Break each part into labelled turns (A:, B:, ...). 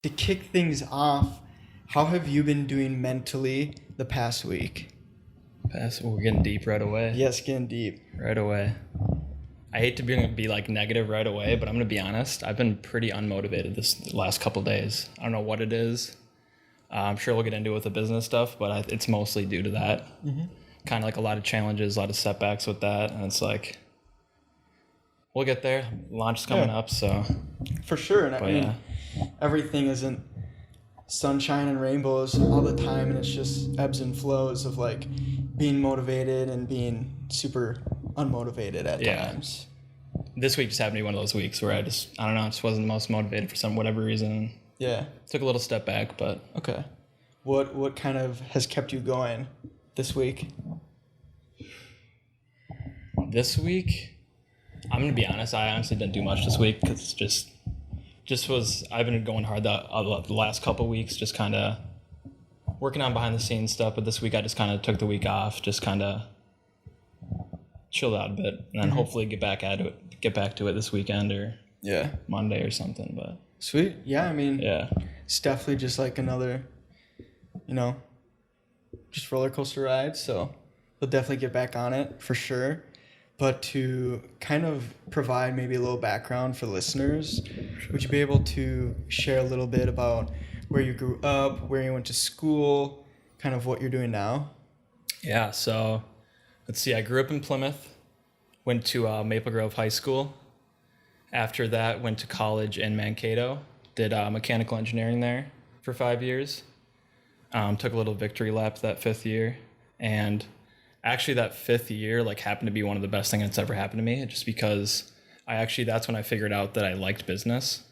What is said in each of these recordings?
A: To kick things off, how have you been doing mentally the past week?
B: We're getting deep right away.
A: Yes, getting deep.
B: Right away. I hate to be like negative right away, but I'm gonna be honest. I've been pretty unmotivated this last couple days. I don't know what it is. I'm sure we'll get into it with the business stuff, but it's mostly due to that.
A: Mm-hmm.
B: Kind of like a lot of challenges, a lot of setbacks with that, and it's like we'll get there. Launch is coming up, so
A: for sure. And I mean, everything isn't sunshine and rainbows all the time, and it's just ebbs and flows of like being motivated and being super unmotivated at times.
B: This week just happened to be one of those weeks where I don't know, I just wasn't the most motivated for whatever reason.
A: Yeah.
B: Took a little step back, but
A: okay. What kind of has kept you going this week?
B: This week, I'm gonna be honest. I honestly didn't do much this week because I've been going hard the last couple weeks, just kind of working on behind the scenes stuff. But this week I just kind of took the week off, just kind of chilled out a bit, and then hopefully get back to it this weekend or Monday or something. But
A: sweet, yeah. I mean, it's definitely just like another, just roller coaster ride. So we'll definitely get back on it for sure. But to kind of provide maybe a little background for listeners, would you be able to share a little bit about where you grew up, where you went to school, kind of what you're doing now?
B: Yeah, so let's see. I grew up in Plymouth, went to Maple Grove High School. After that, went to college in Mankato, did mechanical engineering there for 5 years. Took a little victory lap that 5th year, and actually that 5th year happened to be one of the best things that's ever happened to me, just because that's when I figured out that I liked business.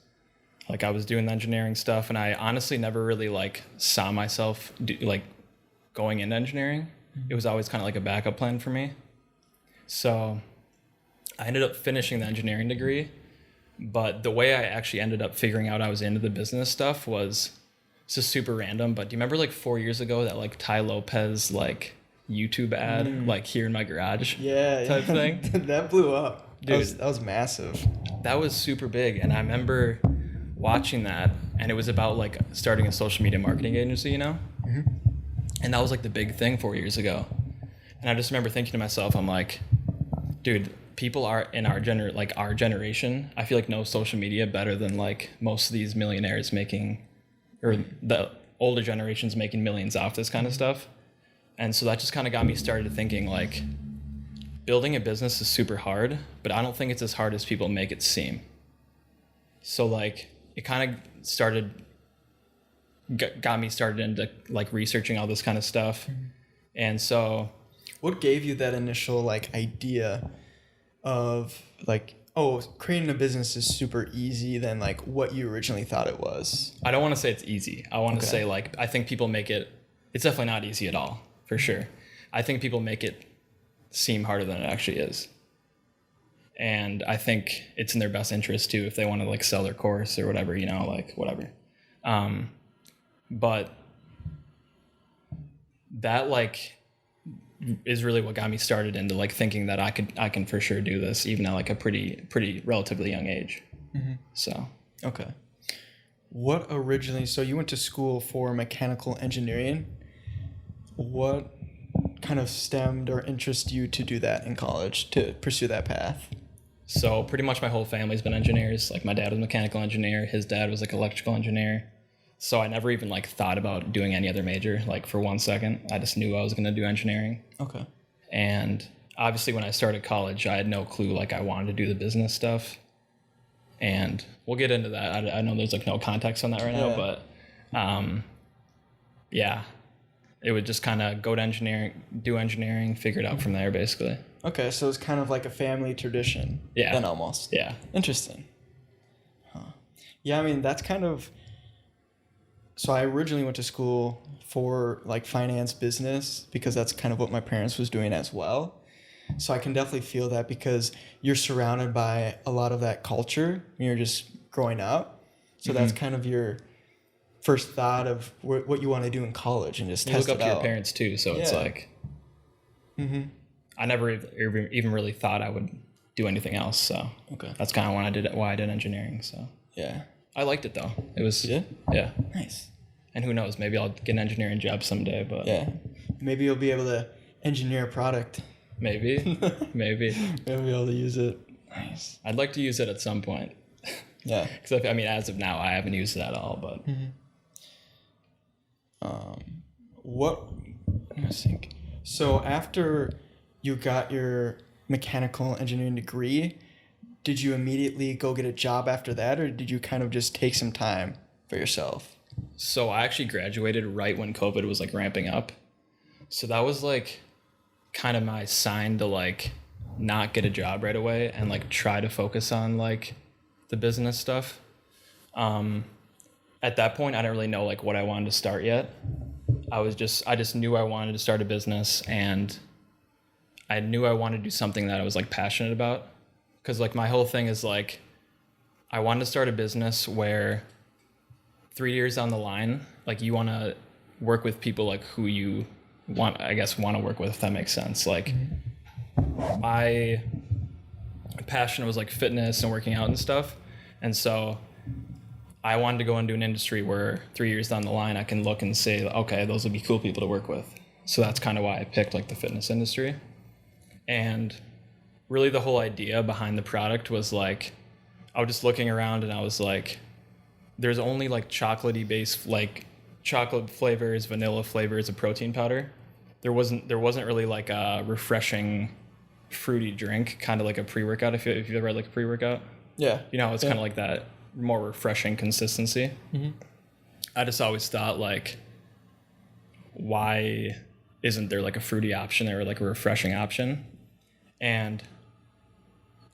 B: I was doing the engineering stuff, and I honestly never really saw myself going into engineering. It was always kind of like a backup plan for me. So I ended up finishing the engineering degree, but the way I actually ended up figuring out I was into the business stuff was just super random. But do you remember 4 years ago that Ty Lopez YouTube ad here in my garage type thing?
A: That blew up.
B: Dude,
A: that was massive.
B: That was super big, and I remember watching that, and it was about starting a social media marketing agency,
A: Mm-hmm.
B: And that was the big thing 4 years ago. And I just remember thinking to myself, I'm like, dude, people are in our generation, I feel know social media better than most of these millionaires making, or the older generations making millions off this kind of stuff. And so that just kind of got me started thinking building a business is super hard, but I don't think it's as hard as people make it seem. So it kind of got me started into researching all this kind of stuff. Mm-hmm. And so
A: what gave you that initial idea of creating a business is super easy than what you originally thought it was?
B: I don't want to say it's easy. I want to say I think people make it's definitely not easy at all. For sure. I think people make it seem harder than it actually is. And I think it's in their best interest too, if they want to sell their course or whatever, whatever. But that is really what got me started into thinking that I can for sure do this even at a pretty relatively young age.
A: Mm-hmm.
B: So.
A: Okay. So you went to school for mechanical engineering. What kind of stemmed or interested you to do that in college, to pursue that path?
B: So pretty much my whole family's been engineers. My dad was a mechanical engineer. His dad was electrical engineer. So I never even thought about doing any other major, for 1 second. I just knew I was going to do engineering.
A: Okay.
B: And obviously when I started college, I had no clue I wanted to do the business stuff. And we'll get into that. I know there's no context on that right now, but it would just kind of go to engineering, do engineering, figure it out from there, basically.
A: Okay, so it's kind of like a family tradition.
B: Yeah.
A: Then almost.
B: Yeah.
A: Interesting. Huh. Yeah, I mean, that's kind of... So I originally went to school for finance business because that's kind of what my parents was doing as well. So I can definitely feel that because you're surrounded by a lot of that culture when you're just growing up. So that's kind of your first thought of what you want to do in college and just test it out.
B: You look up to your parents too, so it's I never even really thought I would do anything else. So that's kind of why I did engineering. So I liked it though. It was,
A: Yeah.
B: yeah.
A: Nice.
B: And who knows, maybe I'll get an engineering job someday, but
A: Yeah. Maybe you'll be able to engineer a product.
B: maybe.
A: Maybe you'll be able to use it. Nice.
B: I'd like to use it at some point.
A: Yeah.
B: Because I mean, as of now, I haven't used it at all, but.
A: What? Let me think. So after you got your mechanical engineering degree, did you immediately go get a job after that, or did you kind of just take some time for yourself?
B: So I actually graduated right when COVID was like ramping up. So that was like kind of my sign to like not get a job right away and like try to focus on like the business stuff. At that point, I didn't really know like what I wanted to start yet. I just knew I wanted to start a business, and I knew I wanted to do something that I was like passionate about. Cause like my whole thing is like, I wanted to start a business where 3 years down the line, like you want to work with people like who you want to work with, if that makes sense. Like my passion was like fitness and working out and stuff. And so I wanted to go into an industry where 3 years down the line, I can look and say, okay, those would be cool people to work with. So that's kind of why I picked like the fitness industry. And really the whole idea behind the product was like, I was just looking around and I was like, there's only like chocolatey based, like chocolate flavors, vanilla flavors of protein powder. There wasn't really like a refreshing fruity drink, kind of like a pre-workout. If you've ever had like a pre-workout,
A: Yeah.
B: you know, it's kind of like that more refreshing consistency. I just always thought like, why isn't there like a fruity option or like a refreshing option? And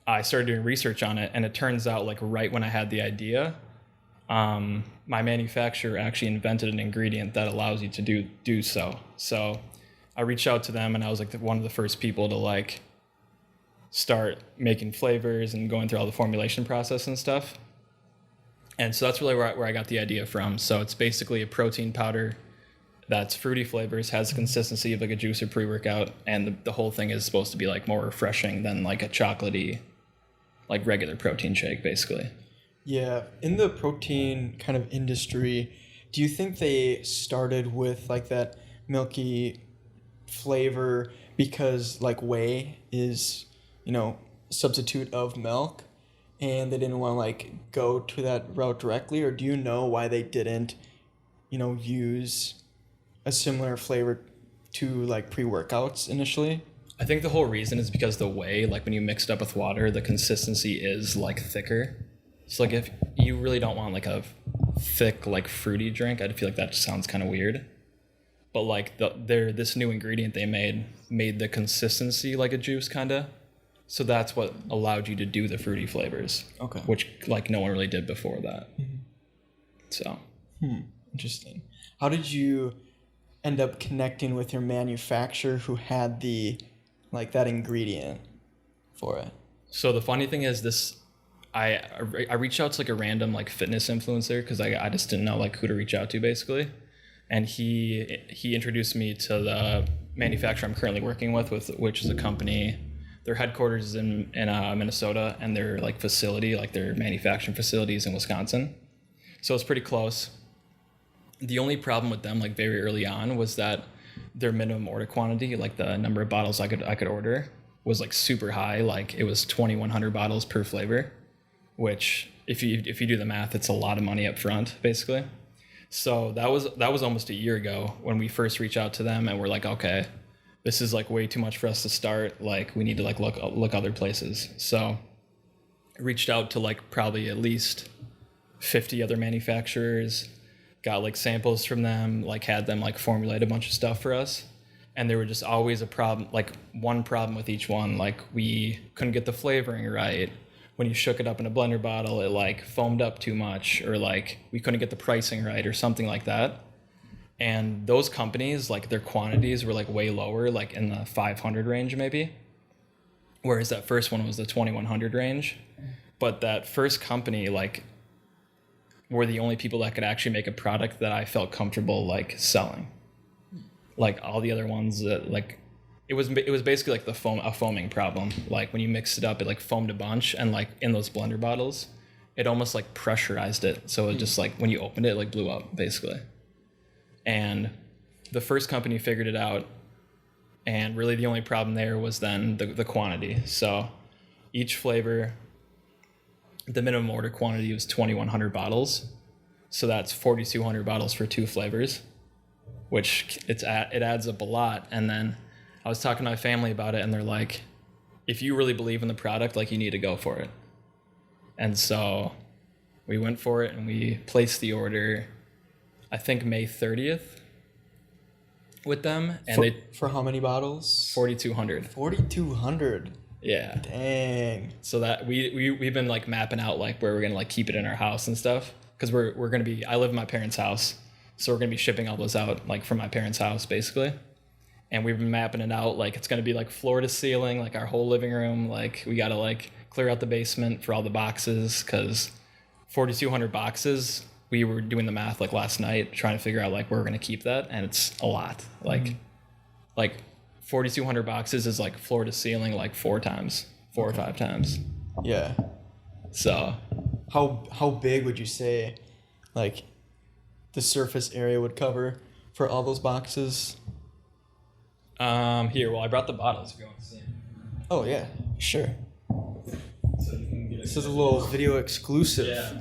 B: I started doing research on it, and it turns out like right when I had the idea, my manufacturer actually invented an ingredient that allows you to do so. So I reached out to them, and I was like one of the first people to like start making flavors and going through all the formulation process and stuff. And so that's really where I got the idea from. So it's basically a protein powder that's fruity flavors, has the consistency of like a juice or pre-workout, and the whole thing is supposed to be like more refreshing than like a chocolatey, like regular protein shake, basically.
A: Yeah. In the protein kind of industry, do you think they started with like that milky flavor because like whey is, substitute of milk, and they didn't want to like go to that route directly? Or do you know why they didn't, use a similar flavor to like pre-workouts initially?
B: I think the whole reason is because the whey, like when you mix it up with water, the consistency is like thicker. So like if you really don't want like a thick like fruity drink, I feel like that just sounds kind of weird. But like this new ingredient they made the consistency like a juice kind of. So that's what allowed you to do the fruity flavors.
A: Okay.
B: Which like no one really did before that. So.
A: Interesting. How did you end up connecting with your manufacturer who had that ingredient for it?
B: So the funny thing is I reached out to like a random like fitness influencer because I just didn't know like who to reach out to basically. And he introduced me to the manufacturer I'm currently working with which is a company. Their headquarters is in Minnesota, and their like facility, like their manufacturing facilities in Wisconsin. So it's pretty close. The only problem with them, like very early on, was that their minimum order quantity, like the number of bottles I could order, was like super high. Like it was 2,100 bottles per flavor, which if you do the math, it's a lot of money up front, basically. So that was almost a year ago when we first reached out to them, and we're like, okay, this is like way too much for us to start. Like we need to like look other places. So I reached out to like probably at least 50 other manufacturers, got like samples from them, like had them like formulate a bunch of stuff for us. And there were just always a problem, like one problem with each one. Like we couldn't get the flavoring right. When you shook it up in a blender bottle, it like foamed up too much, or like we couldn't get the pricing right or something like that. And those companies, like their quantities were like way lower, like in the 500 range maybe. Whereas that first one was the 2,100 range. But that first company, like, were the only people that could actually make a product that I felt comfortable like selling. Like all the other ones that like, it was basically like a foaming problem. Like when you mixed it up, it like foamed a bunch, and like in those blender bottles, it almost like pressurized it. So it just like when you opened it, it like blew up basically. And the first company figured it out. And really the only problem there was then the quantity. So each flavor, the minimum order quantity was 2,100 bottles. So that's 4,200 bottles for 2 flavors, which it adds up a lot. And then I was talking to my family about it, and they're like, if you really believe in the product, like, you need to go for it. And so we went for it, and we placed the order, I think May 30th with them. And
A: for how many bottles?
B: 4,200.
A: 4,200.
B: Yeah.
A: Dang.
B: So that we've been like mapping out like where we're gonna like keep it in our house and stuff, because we're gonna be, I live in my parents' house, so we're gonna be shipping all those out like from my parents' house basically. And we've been mapping it out, like it's gonna be like floor to ceiling, like our whole living room. Like we gotta like clear out the basement for all the boxes, because 4,200 boxes. We were doing the math like last night, trying to figure out like where we're gonna keep that, and it's a lot. Like 4,200 boxes is like floor to ceiling like 4 or 5 times.
A: Yeah.
B: So
A: how big would you say like the surface area would cover for all those boxes?
B: Here, well, I brought the bottles if you want to see.
A: Oh yeah, sure.
B: So you can get
A: This is a little video exclusive.
B: Yeah.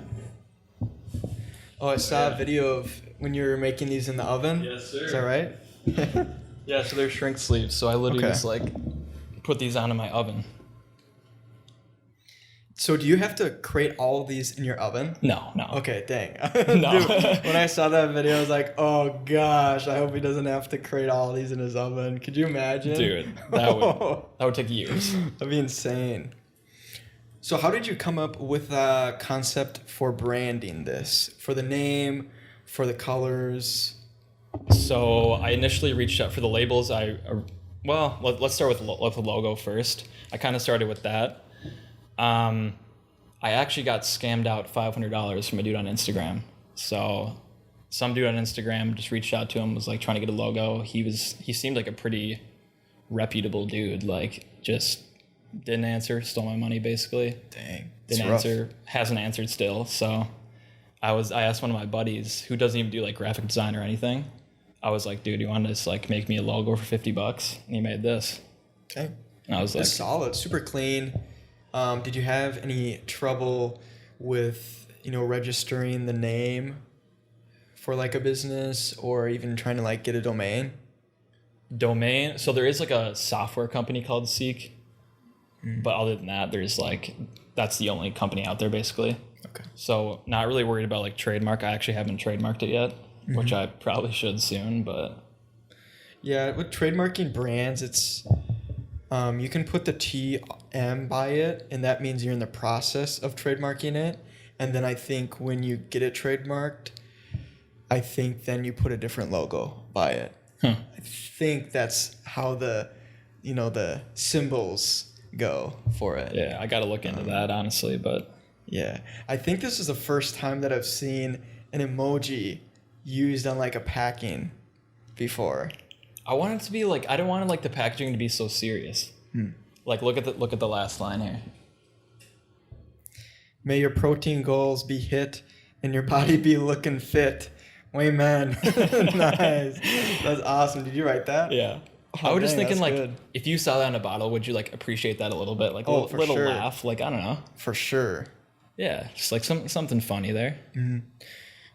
A: Oh, I saw a video of when you were making these in the oven.
B: Yes, sir.
A: Is that right?
B: Yeah, so they're shrink sleeves. So I literally
A: Okay.
B: just like put these on in my oven.
A: So do you have to create all of these in your oven?
B: No.
A: Okay, dang.
B: No.
A: Dude, when I saw that video, I was like, oh gosh, I hope he doesn't have to create all of these in his oven. Could you imagine?
B: Dude, that would take years.
A: That'd be insane. So how did you come up with a concept for branding this? For the name, for the colors?
B: So I initially reached out for the labels. Let's start with the logo first. I kind of started with that. I actually got scammed out $500 from a dude on Instagram. So some dude on Instagram just reached out to him, was like trying to get a logo. He seemed like a pretty reputable dude, like just didn't answer, stole my money basically.
A: Dang.
B: Didn't answer, hasn't answered still. So I asked one of my buddies who doesn't even do like graphic design or anything. I was like, dude, you want to just like make me a logo for $50? And he made this.
A: Okay.
B: And I was like,
A: It's solid, super clean. Did you have any trouble with, registering the name for like a business or even trying to like get a domain?
B: domain. So there is like a software company called SEEQ. But other than that, that's the only company out there basically.
A: Okay.
B: So not really worried about like trademark. I actually haven't trademarked it yet, which I probably should soon, but.
A: Yeah, with trademarking brands, it's you can put the TM by it, and that means you're in the process of trademarking it. And then I think when you get it trademarked, I think then you put a different logo by it.
B: Huh.
A: I think that's how the symbols go for it.
B: Yeah, I got to look into that honestly, but.
A: Yeah, I think this is the first time that I've seen an emoji used on like a packing before.
B: I want it to be like, I don't want like the packaging to be so serious. Like look at the last line here.
A: May your protein goals be hit and your body be looking fit. Amen. Nice. That's awesome. Did you write that?
B: Yeah.
A: Oh,
B: I was just
A: dang,
B: thinking
A: that's
B: like
A: good.
B: if you saw that in a bottle, would you like appreciate that a little bit? Like a
A: Oh, for
B: little
A: sure.
B: laugh, like I don't know.
A: For sure.
B: Yeah, just like something funny there.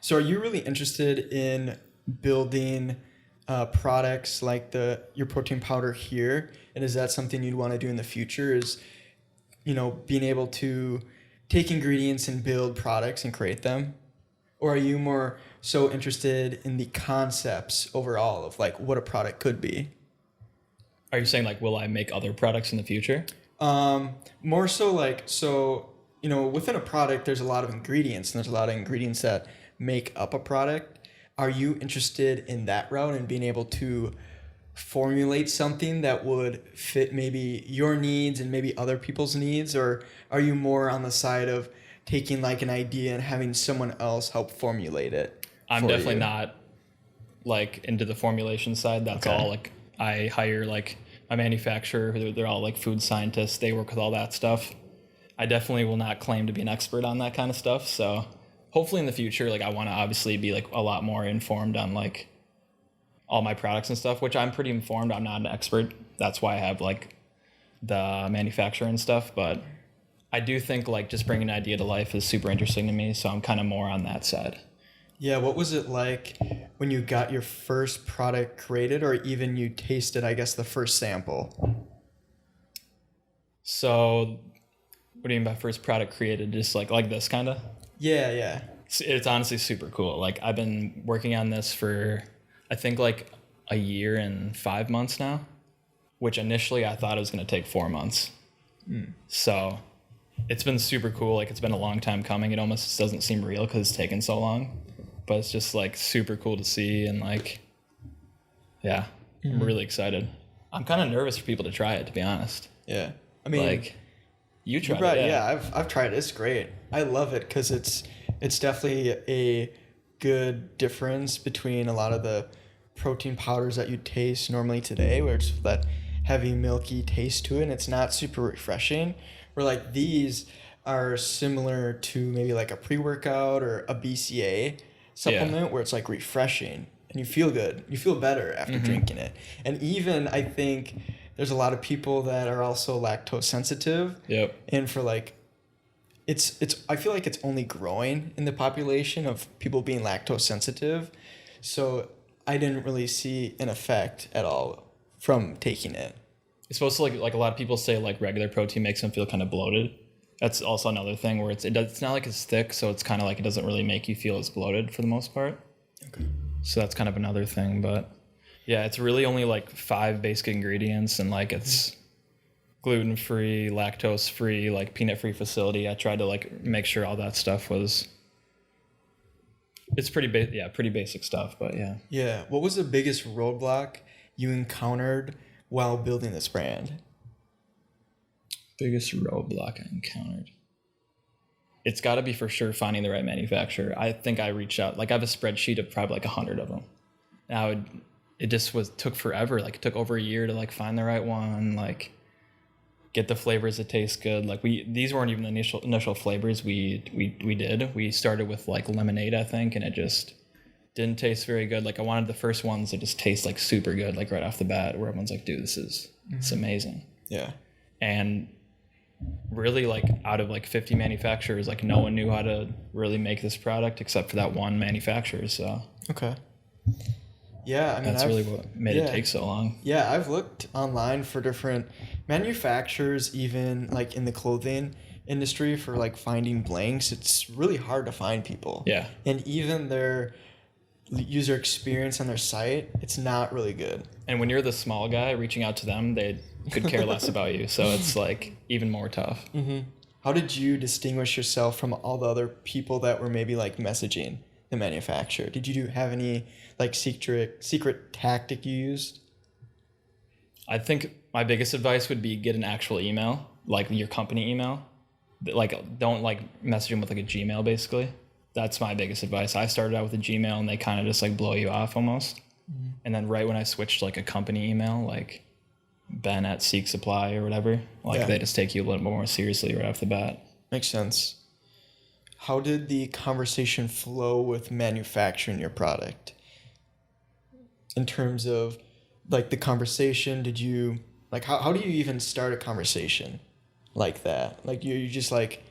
A: So are you really interested in building products like your protein powder here? And is that something you'd want to do in the future, is, being able to take ingredients and build products and create them? Or are you more so interested in the concepts overall of like what a product could be?
B: Are you saying like, will I make other products in the future?
A: More so like, within a product, there's a lot of ingredients, and there's a lot of ingredients that make up a product. Are you interested in that route and being able to formulate something that would fit maybe your needs and maybe other people's needs? Or are you more on the side of taking like an idea and having someone else help formulate it?
B: I'm
A: for
B: definitely
A: you?
B: not like into the formulation side. That's
A: Okay.
B: all like I hire like a manufacturer. They're all like food scientists. They work with all that stuff. I definitely will not claim to be an expert on that kind of stuff. So hopefully in the future, like I want to obviously be like a lot more informed on like all my products and stuff, which I'm pretty informed. I'm not an expert. That's why I have like the manufacturer and stuff. But I do think like just bringing an idea to life is super interesting to me. So I'm kind of more on that side.
A: Yeah, what was it like when you got your first product created, or even you tasted, I guess, the first sample?
B: So what do you mean by first product created? Just like this kind of?
A: Yeah, yeah.
B: It's honestly super cool. Like I've been working on this for I think like a year and 5 months now, which initially I thought it was going to take 4 months. So it's been super cool. Like it's been a long time coming. It almost doesn't seem real because it's taken so long, but it's just like super cool to see. And like, yeah, I'm really excited. I'm kind of nervous for people to try it, to be honest.
A: Yeah. I mean,
B: like you tried it.
A: Yeah, I've tried it. It's great. I love it because it's definitely a good difference between a lot of the protein powders that you taste normally today, where it's that heavy milky taste to it and it's not super refreshing. Where like these are similar to maybe like a pre-workout or a BCA supplement, where it's like refreshing and you feel good. You feel better after drinking it. And even I think there's a lot of people that are also lactose sensitive.
B: Yep.
A: And for like it's I feel like it's only growing in the population of people being lactose sensitive. So I didn't really see an effect at all from taking it.
B: It's supposed to like a lot of people say like regular protein makes them feel kind of bloated. That's also another thing where it's not like it's thick, so it's kind of like it doesn't really make you feel as bloated for the most part.
A: Okay.
B: So that's kind of another thing, but yeah, it's really only like 5 basic ingredients, and like it's gluten-free, lactose-free, like peanut-free facility. I tried to like make sure all that stuff was. It's pretty pretty basic stuff, but yeah.
A: Yeah. What was the biggest roadblock you encountered while building this brand?
B: Biggest roadblock I encountered. It's got to be for sure finding the right manufacturer. I think I reached out, like I have a spreadsheet of probably like 100 of them. Now it just took forever. Like it took over a year to like find the right one, like get the flavors that taste good. Like these weren't even the initial flavors we did. We started with like lemonade, I think, and it just didn't taste very good. Like I wanted the first ones that just taste like super good, like right off the bat, where everyone's like, dude, it's amazing.
A: Yeah.
B: And really like out of like 50 manufacturers, like no one knew how to really make this product except for that one manufacturer. So
A: okay. Yeah, I mean
B: that's really what made it take so long.
A: Yeah, I've looked online for different manufacturers, even like in the clothing industry, for like finding blanks. It's really hard to find people.
B: Yeah.
A: And even their user experience on their site, it's not really good.
B: And when you're the small guy reaching out to them, they could care less about you. So it's like even more tough.
A: Mm-hmm. How did you distinguish yourself from all the other people that were maybe like messaging the manufacturer? Did you have any like secret tactic you used?
B: I think my biggest advice would be get an actual email, like your company email. Like don't like message them with like a Gmail basically. That's my biggest advice. I started out with a Gmail and they kind of just like blow you off almost. Mm-hmm. And then right when I switched to like a company email, like Ben at SEEQ Supply or whatever, like they just take you a little more seriously right off the bat.
A: Makes sense. How did the conversation flow with manufacturing your product? In terms of like the conversation, did you like how do you even start a conversation like that? Like you just like,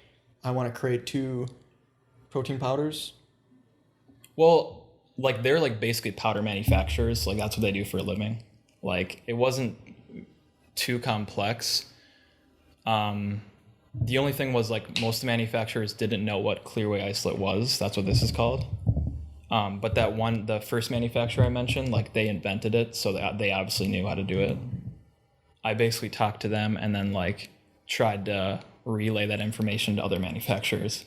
A: I want to create 2 protein powders?
B: Well, like they're like basically powder manufacturers. Like that's what they do for a living. Like it wasn't too complex. The only thing was like most manufacturers didn't know what clear whey isolate was. That's what this is called. But the first manufacturer I mentioned, like they invented it, so they obviously knew how to do it. I basically talked to them and then like tried to relay that information to other manufacturers.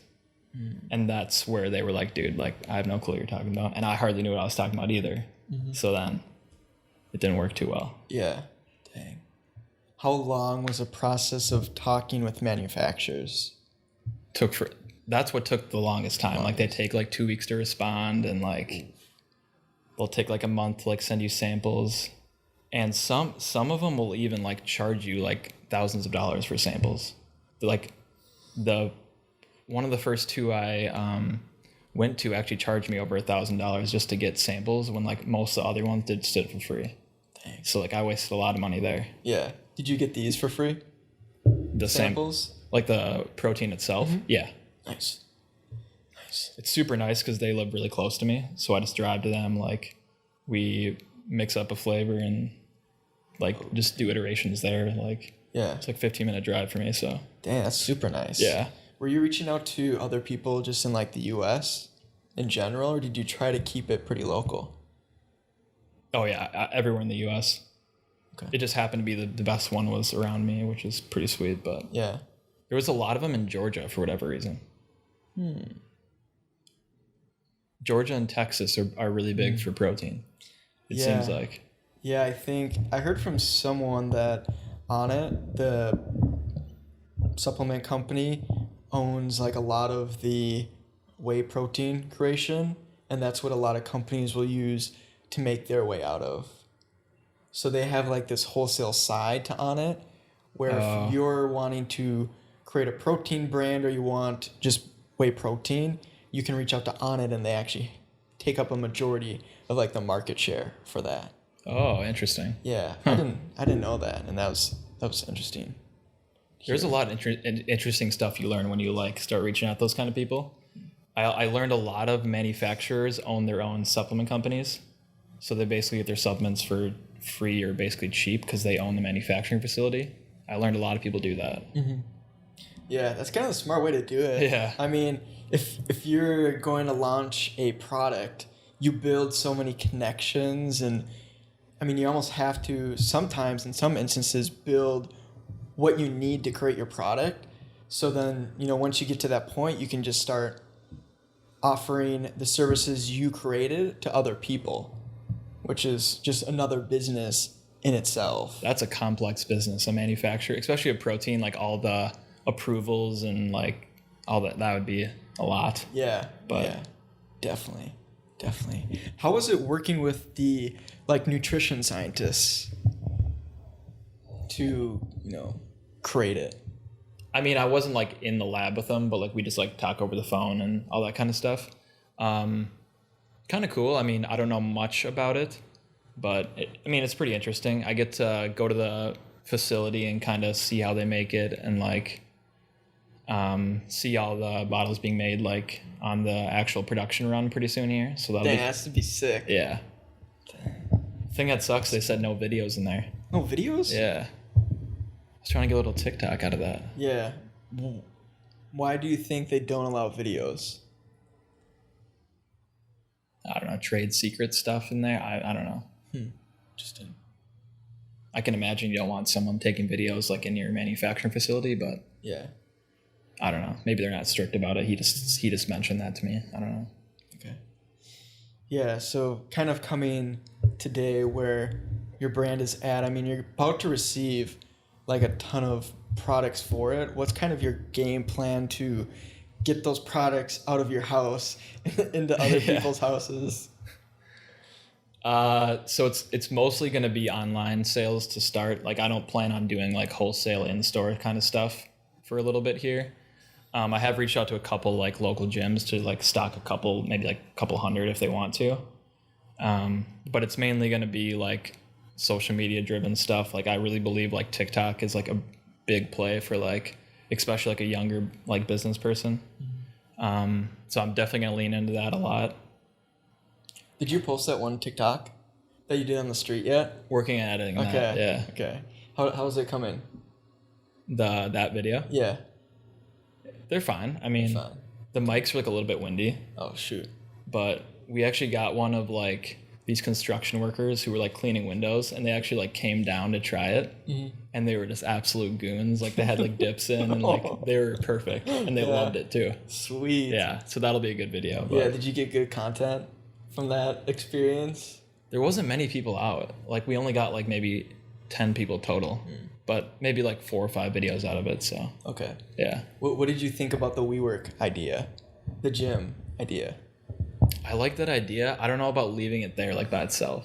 B: And that's where they were like, dude, like I have no clue what you're talking about. And I hardly knew what I was talking about either. Mm-hmm. So then it didn't work too well.
A: Yeah. Dang. How long was the process of talking with manufacturers?
B: That's what took the longest time. Like they take like 2 weeks to respond, and like they'll take like a month to like send you samples. And some of them will even like charge you like thousands of dollars for samples. Like One of the first two I went to actually charged me over $1,000 just to get samples when like most of the other ones did stood for free.
A: Dang.
B: So like I wasted a lot of money there.
A: Yeah. Did you get these for free?
B: The
A: Samples?
B: like the protein itself.
A: Mm-hmm.
B: Yeah.
A: Nice. Nice.
B: It's super nice because they live really close to me. So I just drive to them. Like we mix up a flavor and like just do iterations there. Like
A: Yeah.
B: it's like 15-minute drive for me. So
A: Dang, that's super nice.
B: yeah.
A: Were you reaching out to other people just in like the US in general, or did you try to keep it pretty local?
B: Oh yeah. Everywhere in the US.
A: Okay.
B: It just happened to be the best one was around me, which is pretty sweet. But
A: Yeah.
B: there was a lot of them in Georgia for whatever reason. Georgia and Texas are really big for protein. It
A: Yeah.
B: seems like.
A: Yeah, I think I heard from someone that On It, the supplement company, owns like a lot of the whey protein creation, and that's what a lot of companies will use to make their way out of. So they have like this wholesale side to On It, where if you're wanting to create a protein brand or you want just whey protein, you can reach out to On It and they actually take up a majority of like the market share for that.
B: Oh, interesting.
A: Yeah, I didn't know that, and that was interesting.
B: There's a lot of interesting stuff you learn when you like start reaching out to those kind of people. I learned a lot of manufacturers own their own supplement companies. So they basically get their supplements for free or basically cheap because they own the manufacturing facility. I learned a lot of people do that.
A: Yeah, that's kind of a smart way to do it.
B: Yeah.
A: I mean, if you're going to launch a product, you build so many connections, and I mean, you almost have to sometimes, in some instances, build what you need to create your product. So then, once you get to that point, you can just start offering the services you created to other people, which is just another business in itself.
B: That's a complex business, a manufacturer, especially a protein, like all the approvals and like all that would be a lot.
A: Yeah,
B: But-
A: yeah, definitely. How was it working with the like nutrition scientists to, create it?
B: I mean, I wasn't like in the lab with them, but like we just like talk over the phone and all that kind of stuff. Kind of cool. I mean, I don't know much about it, but it's pretty interesting. I get to go to the facility and kind of see how they make it and like see all the bottles being made like on the actual production run pretty soon here. So that'll
A: That
B: be
A: has to be sick.
B: yeah. Thing that sucks, they said no videos in there.
A: No videos?
B: Yeah. I was trying to get a little TikTok out of that.
A: Yeah. Why do you think they don't allow videos?
B: I don't know, trade secret stuff in there. I don't know.
A: Interesting.
B: I can imagine you don't want someone taking videos like in your manufacturing facility, but
A: Yeah.
B: I don't know. Maybe they're not strict about it. He just mentioned that to me. I don't know.
A: Okay. Yeah, so kind of coming today where your brand is at, I mean, you're about to receive like a ton of products for it. What's kind of your game plan to get those products out of your house into other
B: Yeah.
A: people's houses?
B: So it's mostly going to be online sales to start. Like I don't plan on doing like wholesale in-store kind of stuff for a little bit here. I have reached out to a couple like local gyms to like stock maybe like a couple hundred if they want to. But it's mainly going to be like social media driven stuff. Like I really believe like TikTok is like a big play for like, especially like a younger like business person. So I'm definitely going to lean into that a lot.
A: Did you post that one TikTok that you did on the street yet?
B: Working at editing
A: Okay.
B: that. Yeah.
A: Okay. How's it coming?
B: That video.
A: Yeah.
B: They're fine. I mean,
A: Fine.
B: the mics were like a little bit windy,
A: Oh shoot.
B: but we actually got one of like these construction workers who were like cleaning windows, and they actually like came down to try it, and they were just absolute goons. Like they had like dips in, and like they were perfect, and they
A: Yeah.
B: loved it too.
A: Sweet.
B: Yeah, so that'll be a good video. But
A: Yeah. Did you get good content from that experience?
B: there wasn't many people out. Like we only got like maybe 10 people total, but maybe like 4 or 5 videos out of it. So
A: Okay.
B: yeah,
A: What did you think about the WeWork idea, the gym idea?
B: I like that idea. I don't know about leaving it there like by itself.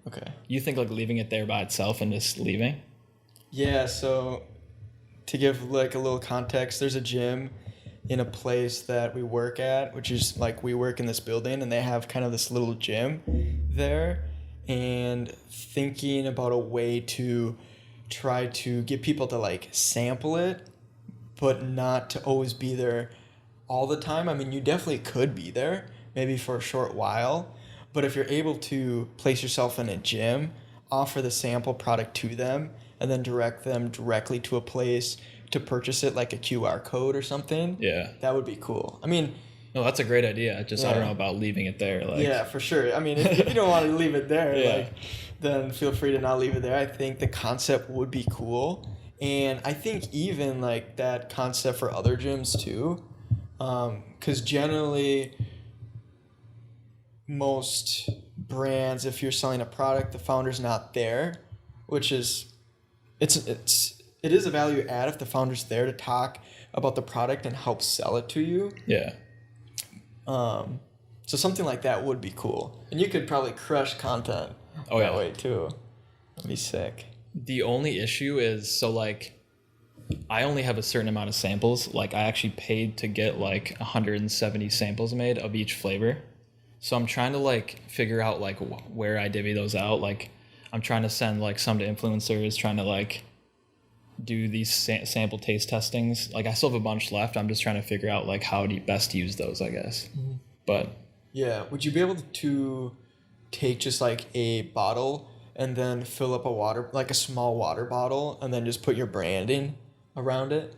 A: Okay.
B: You think like leaving it there by itself and just leaving?
A: Yeah. So to give like a little context, there's a gym in a place that we work at, which is like we work in this building, and they have kind of this little gym there, and thinking about a way to try to get people to like sample it, but not to always be there all the time. I mean, you definitely could be there, maybe for a short while, but if you're able to place yourself in a gym, offer the sample product to them, and then direct them directly to a place to purchase it, like a QR code or something,
B: Yeah.
A: that would be cool. I mean,
B: No, that's a great idea. Just I don't
A: Yeah.
B: know about leaving it there. Like,
A: yeah, for sure. I mean, if you don't want to leave it there,
B: Yeah.
A: like, then feel free to not leave it there. I think the concept would be cool, and I think even like that concept for other gyms too, because generally most brands, if you're selling a product, the founder's not there, which is it is a value add if the founder's there to talk about the product and help sell it to you.
B: Yeah.
A: So something like that would be cool, and you could probably crush content
B: Oh,
A: that
B: yeah.
A: way too. That'd be sick.
B: The only issue is, so like, I only have a certain amount of samples. Like, I actually paid to get like 170 samples made of each flavor. So I'm trying to like figure out like where I divvy those out. Like, I'm trying to send like some to influencers, trying to like do these sample taste testings. Like, I still have a bunch left. I'm just trying to figure out like how to best use those, I guess. But
A: Yeah, would you be able to take just like a bottle and then fill up like a small water bottle, and then just put your branding around it?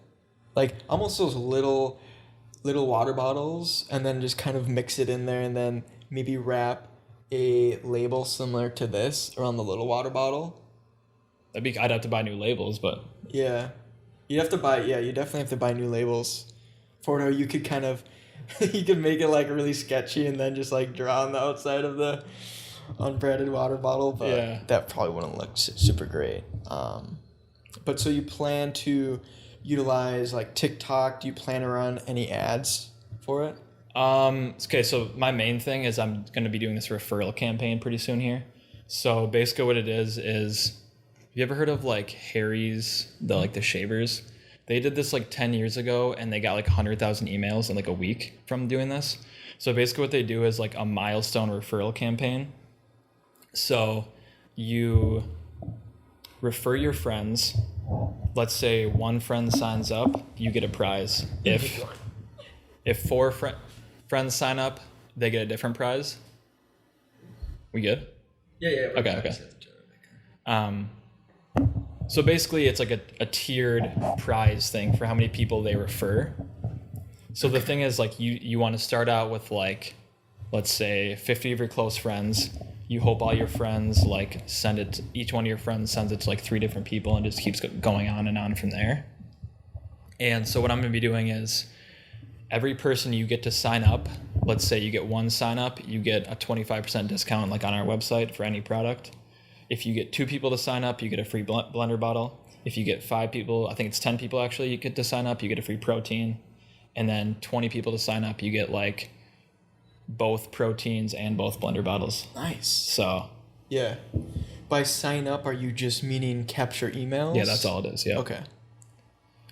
A: Like almost those little water bottles, and then just kind of mix it in there, and then maybe wrap a label similar to this around the little water bottle.
B: I'd have to buy new labels, but
A: Yeah. You definitely have to buy new labels for it, or you could kind of you could make it like really sketchy and then just like draw on the outside of the unbranded water bottle, but
B: Yeah.
A: that probably wouldn't look super great. But so you plan to utilize like TikTok? Do you plan to run any ads for it?
B: okay, so my main thing is I'm going to be doing this referral campaign pretty soon here. So basically what it is have you ever heard of like Harry's, the shavers? They did this like 10 years ago, and they got like 100,000 emails in like a week from doing this. So basically what they do is like a milestone referral campaign. So you refer your friends. Let's say one friend signs up, you get a prize. If four friends sign up, they get a different prize. We good?
A: Yeah.
B: Okay. So basically it's like a tiered prize thing for how many people they refer. So the thing is, like, you want to start out with like, let's say 50 of your close friends. You hope all your friends like send it, each one of your friends sends it to like 3 different people, and just keeps going on and on from there. And so what I'm going to be doing is every person you get to sign up, let's say you get one sign up, you get a 25% discount like on our website for any product. If you get 2 people to sign up, you get a free blender bottle. If you get 5 people, I think it's 10 people actually, you get to sign up, you get a free protein. And then 20 people to sign up, you get like both proteins and both blender bottles.
A: Nice.
B: So
A: Yeah. By sign up, are you just meaning capture emails?
B: yeah, that's all it is. Yeah.
A: Okay.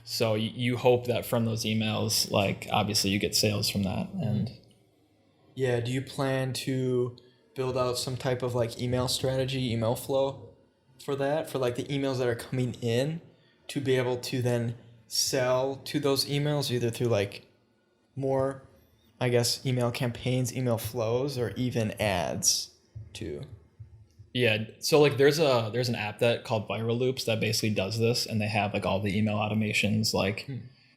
B: So you hope that from those emails, like obviously you get sales from that. And
A: Yeah, do you plan to build out some type of like email strategy, email flow for that? For like the emails that are coming in, to be able to then sell to those emails, either through like more, I guess, email campaigns, email flows, or even ads too?
B: yeah, so like there's an app that called Viral Loops that basically does this, and they have like all the email automations. Like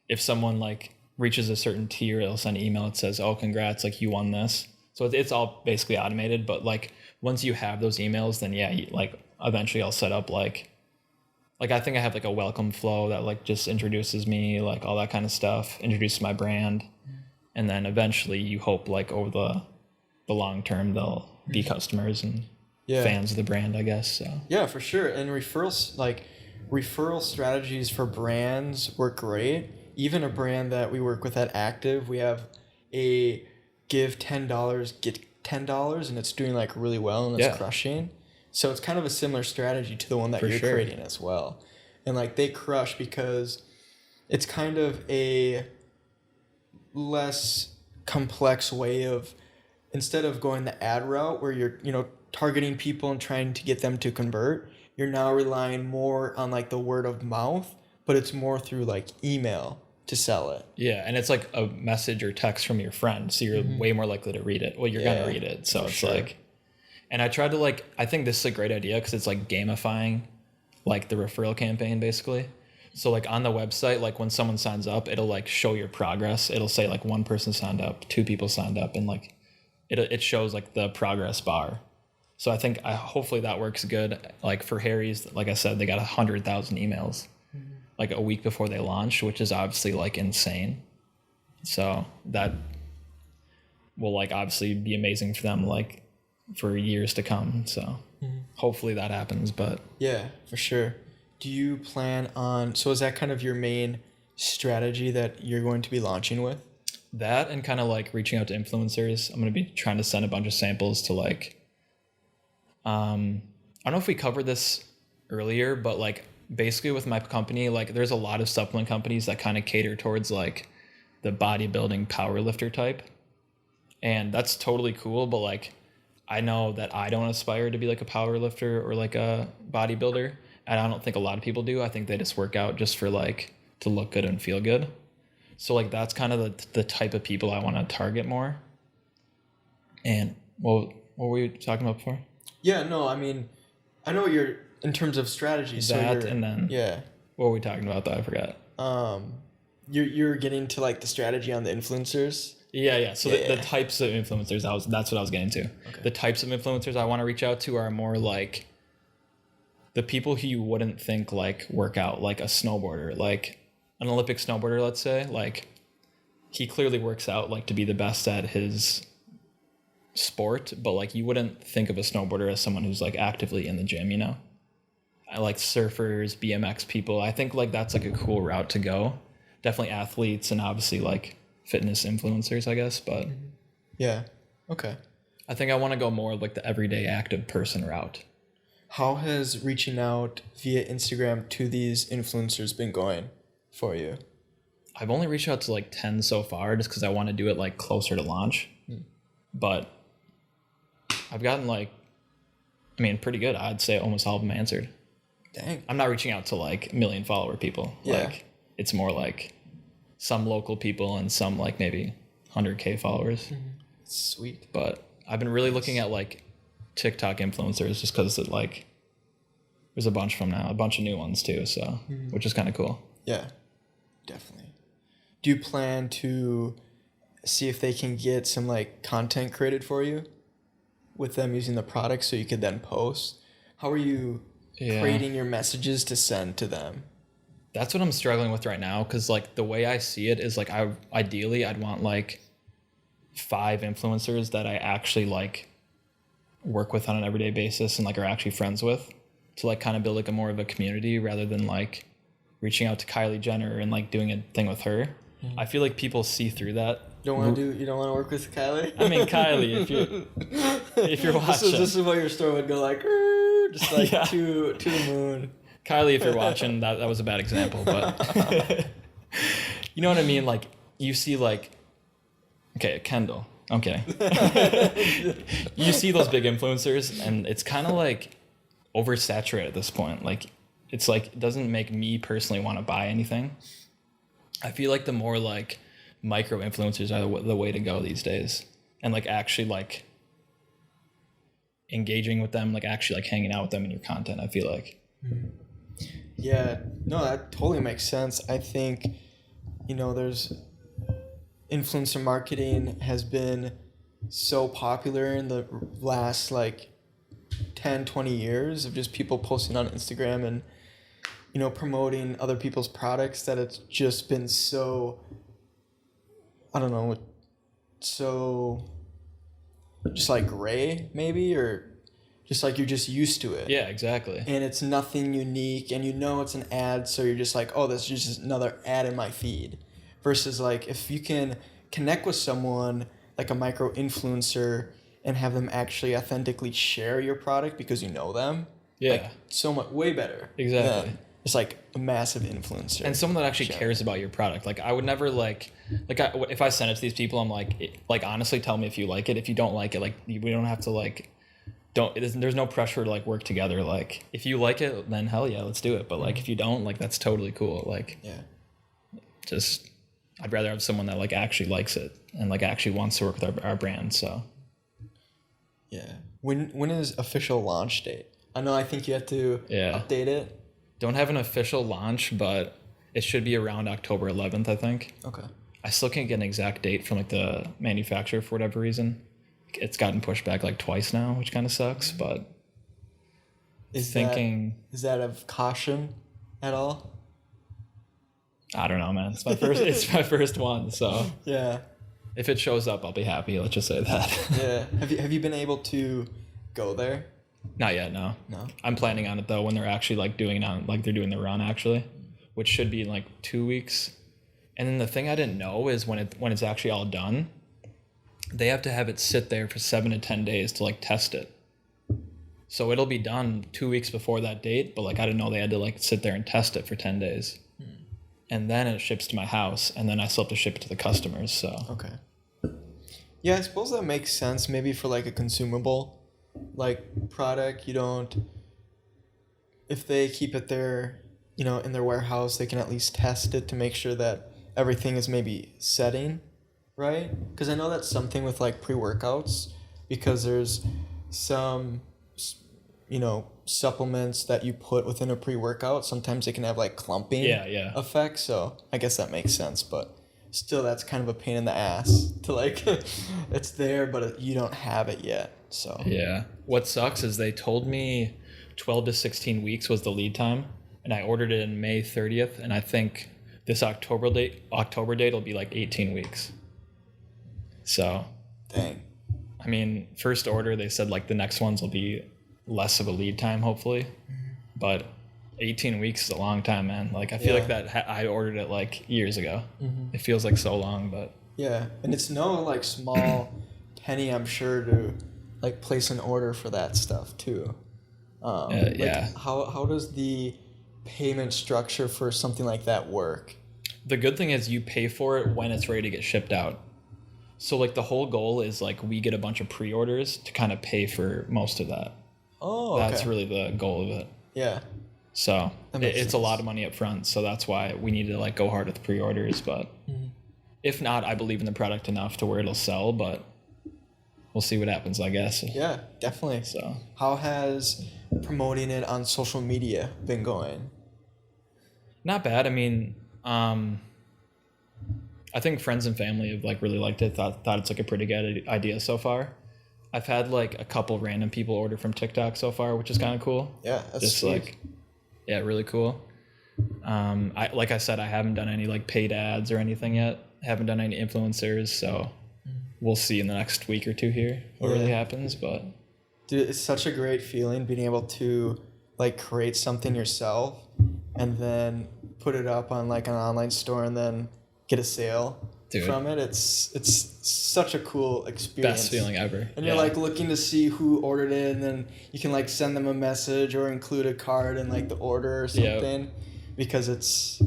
B: if someone like reaches a certain tier, it'll send an email that says, "Oh, congrats, like you won this." So it's all basically automated. But like once you have those emails, then yeah, like eventually I'll set up like I think I have like a welcome flow that like just introduces me, like all that kind of stuff, introduces my brand, and then eventually you hope like over the long term they'll be customers and fans of the brand, I guess. So
A: Yeah, for sure. And referral strategies for brands work great. Even a brand that we work with at Active, we have a give $10, get $10, and it's doing like really well, and it's crushing. So it's kind of a similar strategy to the one that
B: For
A: you're
B: sure.
A: creating as well. And like they crush because It's kind of a less complex way of, instead of going the ad route where you're, targeting people and trying to get them to convert, you're now relying more on like the word of mouth, but it's more through like email to sell it.
B: Yeah, and it's like a message or text from your friend, so you're way more likely to read it. Well, you're gonna read it, so it's
A: sure.
B: like, and I tried to like, I think this is a great idea because it's like gamifying, like the referral campaign basically. So like on the website, like when someone signs up, it'll like show your progress. It'll say like 1 person signed up, 2 people signed up, and like it shows like the progress bar. So I think hopefully that works good. Like for Harry's, like I said, they got 100,000 emails like a week before they launched, which is obviously like insane. So that will like obviously be amazing for them like for years to come. So hopefully that happens. But
A: yeah, for sure. Do you plan on, so is that kind of your main strategy that you're going to be launching with?
B: that and kind of like reaching out to influencers. I'm going to be trying to send a bunch of samples to like, I don't know if we covered this earlier, but like basically with my company, like there's a lot of supplement companies that kind of cater towards like the bodybuilding powerlifter type. And that's totally cool. But like, I know that I don't aspire to be like a powerlifter or like a bodybuilder. And I don't think a lot of people do. I think they just work out just for like to look good and feel good. So like that's kind of the type of people I want to target more. And what were we talking about before?
A: Yeah, no, I mean, I know you're in terms of strategy.
B: That and then
A: yeah,
B: what were we talking about though? I forgot.
A: You're getting to like the strategy on the influencers.
B: Yeah. So the types of influencers, that's what I was getting to. Okay. The types of influencers I want to reach out to are more like the people who you wouldn't think like work out, like a snowboarder, like an Olympic snowboarder, let's say. Like he clearly works out like to be the best at his sport, but like you wouldn't think of a snowboarder as someone who's like actively in the gym, you know? I like surfers, BMX people. I think like that's like a cool route to go. Definitely athletes and obviously like fitness influencers, I guess, but
A: yeah. Okay.
B: I think I want to go more like the everyday active person route.
A: How has reaching out via Instagram to these influencers been going for you?
B: I've only reached out to like 10 so far just because I want to do it like closer to launch. But I've gotten like, I mean, pretty good. I'd say almost all of them answered.
A: Dang.
B: I'm not reaching out to like million follower people.
A: Yeah.
B: Like it's more like some local people and some like maybe 100K followers.
A: Sweet.
B: But I've been really looking at like TikTok influencers just because it like there's a bunch from now, a bunch of new ones too. So which is kind of cool.
A: Yeah, definitely. Do you plan to see if they can get some like content created for you with them using the product so you could then post? How are you creating your messages to send to them?
B: That's what I'm struggling with right now. Cause like the way I see it is like I'd want like 5 influencers that I actually like work with on an everyday basis and like are actually friends with to like kind of build like a more of a community rather than like reaching out to Kylie Jenner and like doing a thing with her. I feel like people see through that.
A: You don't want to work with Kylie?
B: I mean, Kylie, if you're watching.
A: This is what your story would go like, just like to the moon.
B: Kylie, if you're watching, that was a bad example, but you know what I mean? Like you see like, okay, Kendall. I'm kidding. You see those big influencers and it's kind of like oversaturated at this point. Like it's like, it doesn't make me personally want to buy anything. I feel like the more like micro influencers are the way to go these days. And like actually like engaging with them, like actually like hanging out with them in your content, I feel like.
A: Yeah, no, that totally makes sense. I think, there's influencer marketing has been so popular in the last like 10, 20 years of just people posting on Instagram and, promoting other people's products that it's just been so, I don't know, so just like gray maybe, or just like you're just used to it.
B: Yeah, exactly.
A: And it's nothing unique and it's an ad. So you're just like, oh, this is just another ad in my feed. Versus like if you can connect with someone like a micro influencer and have them actually authentically share your product because you know them.
B: Yeah.
A: Like, so much way better.
B: Exactly.
A: just like a massive influencer.
B: And someone that actually
A: Sure.
B: cares about your product. Like I would never if I send it to these people, I'm like honestly, tell me if you like it. If you don't like it, like we don't have to like there's no pressure to like work together. Like if you like it, then hell yeah, let's do it. But like if you don't, like that's totally cool. Like
A: Yeah.
B: just I'd rather have someone that like actually likes it and like actually wants to work with our brand. So
A: Yeah. When is official launch date? I think you have to update it.
B: don't have an official launch, but it should be around October 11th, I think.
A: Okay.
B: I still can't get an exact date from like the manufacturer for whatever reason. It's gotten pushed back like twice now, which kind of sucks, but
A: Is that of caution at all?
B: I don't know, man. It's my first one, so
A: Yeah.
B: if it shows up, I'll be happy. Let's just say that.
A: Yeah. Have you been able to go there?
B: Not yet, no.
A: No.
B: I'm planning on it though when they're actually like doing it on like they're doing the run actually, which should be in like 2 weeks. And then the thing I didn't know is when it's actually all done, they have to have it sit there for 7 to 10 days to like test it. So it'll be done 2 weeks before that date, but like I didn't know they had to like sit there and test it for 10 days. And then it ships to my house, and then I still have to ship it to the customers. So
A: Okay. Yeah, I suppose that makes sense. Maybe for like a consumable, like product, you don't. If they keep it there, in their warehouse, they can at least test it to make sure that everything is maybe setting, right? Because I know that's something with like pre-workouts, because there's some, supplements that you put within a pre-workout. Sometimes they can have like clumping effects. So I guess that makes sense, but still that's kind of a pain in the ass to like it's there but you don't have it yet. So
B: yeah, what sucks is they told me 12 to 16 weeks was the lead time, and I ordered it in May 30th, and I think this October date will be like 18 weeks. So
A: dang.
B: I mean, first order they said like the next ones will be less of a lead time hopefully, but 18 weeks is a long time, man. Like I feel like that I ordered it like years ago. It feels like so long, but
A: yeah, and it's no like small penny, I'm sure, to like place an order for that stuff too.
B: Yeah.
A: How does the payment structure for something like that work?
B: The good thing is you pay for it when it's ready to get shipped out. So like the whole goal is like we get a bunch of pre-orders to kind of pay for most of that.
A: Oh,
B: That's
A: okay.
B: really the goal of it.
A: Yeah.
B: So it's
A: sense.
B: a lot of money up front. So that's why we need to like go hard with the pre-orders. But if not, I believe in the product enough to where it'll sell, but we'll see what happens, I guess.
A: Yeah, definitely.
B: So
A: how has promoting it on social media been going?
B: not bad. I mean, I think friends and family have like really liked it. Thought it's like a pretty good idea so far. I've had like a couple random people order from TikTok so far, which is kind of cool.
A: Yeah, that's
B: just
A: sweet.
B: like, yeah, really cool. Like I said, I haven't done any like paid ads or anything yet. Haven't done any influencers, so we'll see in the next week or two here what really happens. But
A: dude, it's such a great feeling being able to like create something yourself and then put it up on like an online store and then get a sale from it. It's such a cool experience.
B: Best feeling ever.
A: And you're like looking to see who ordered it, and then you can like send them a message or include a card in like the order or something, because it's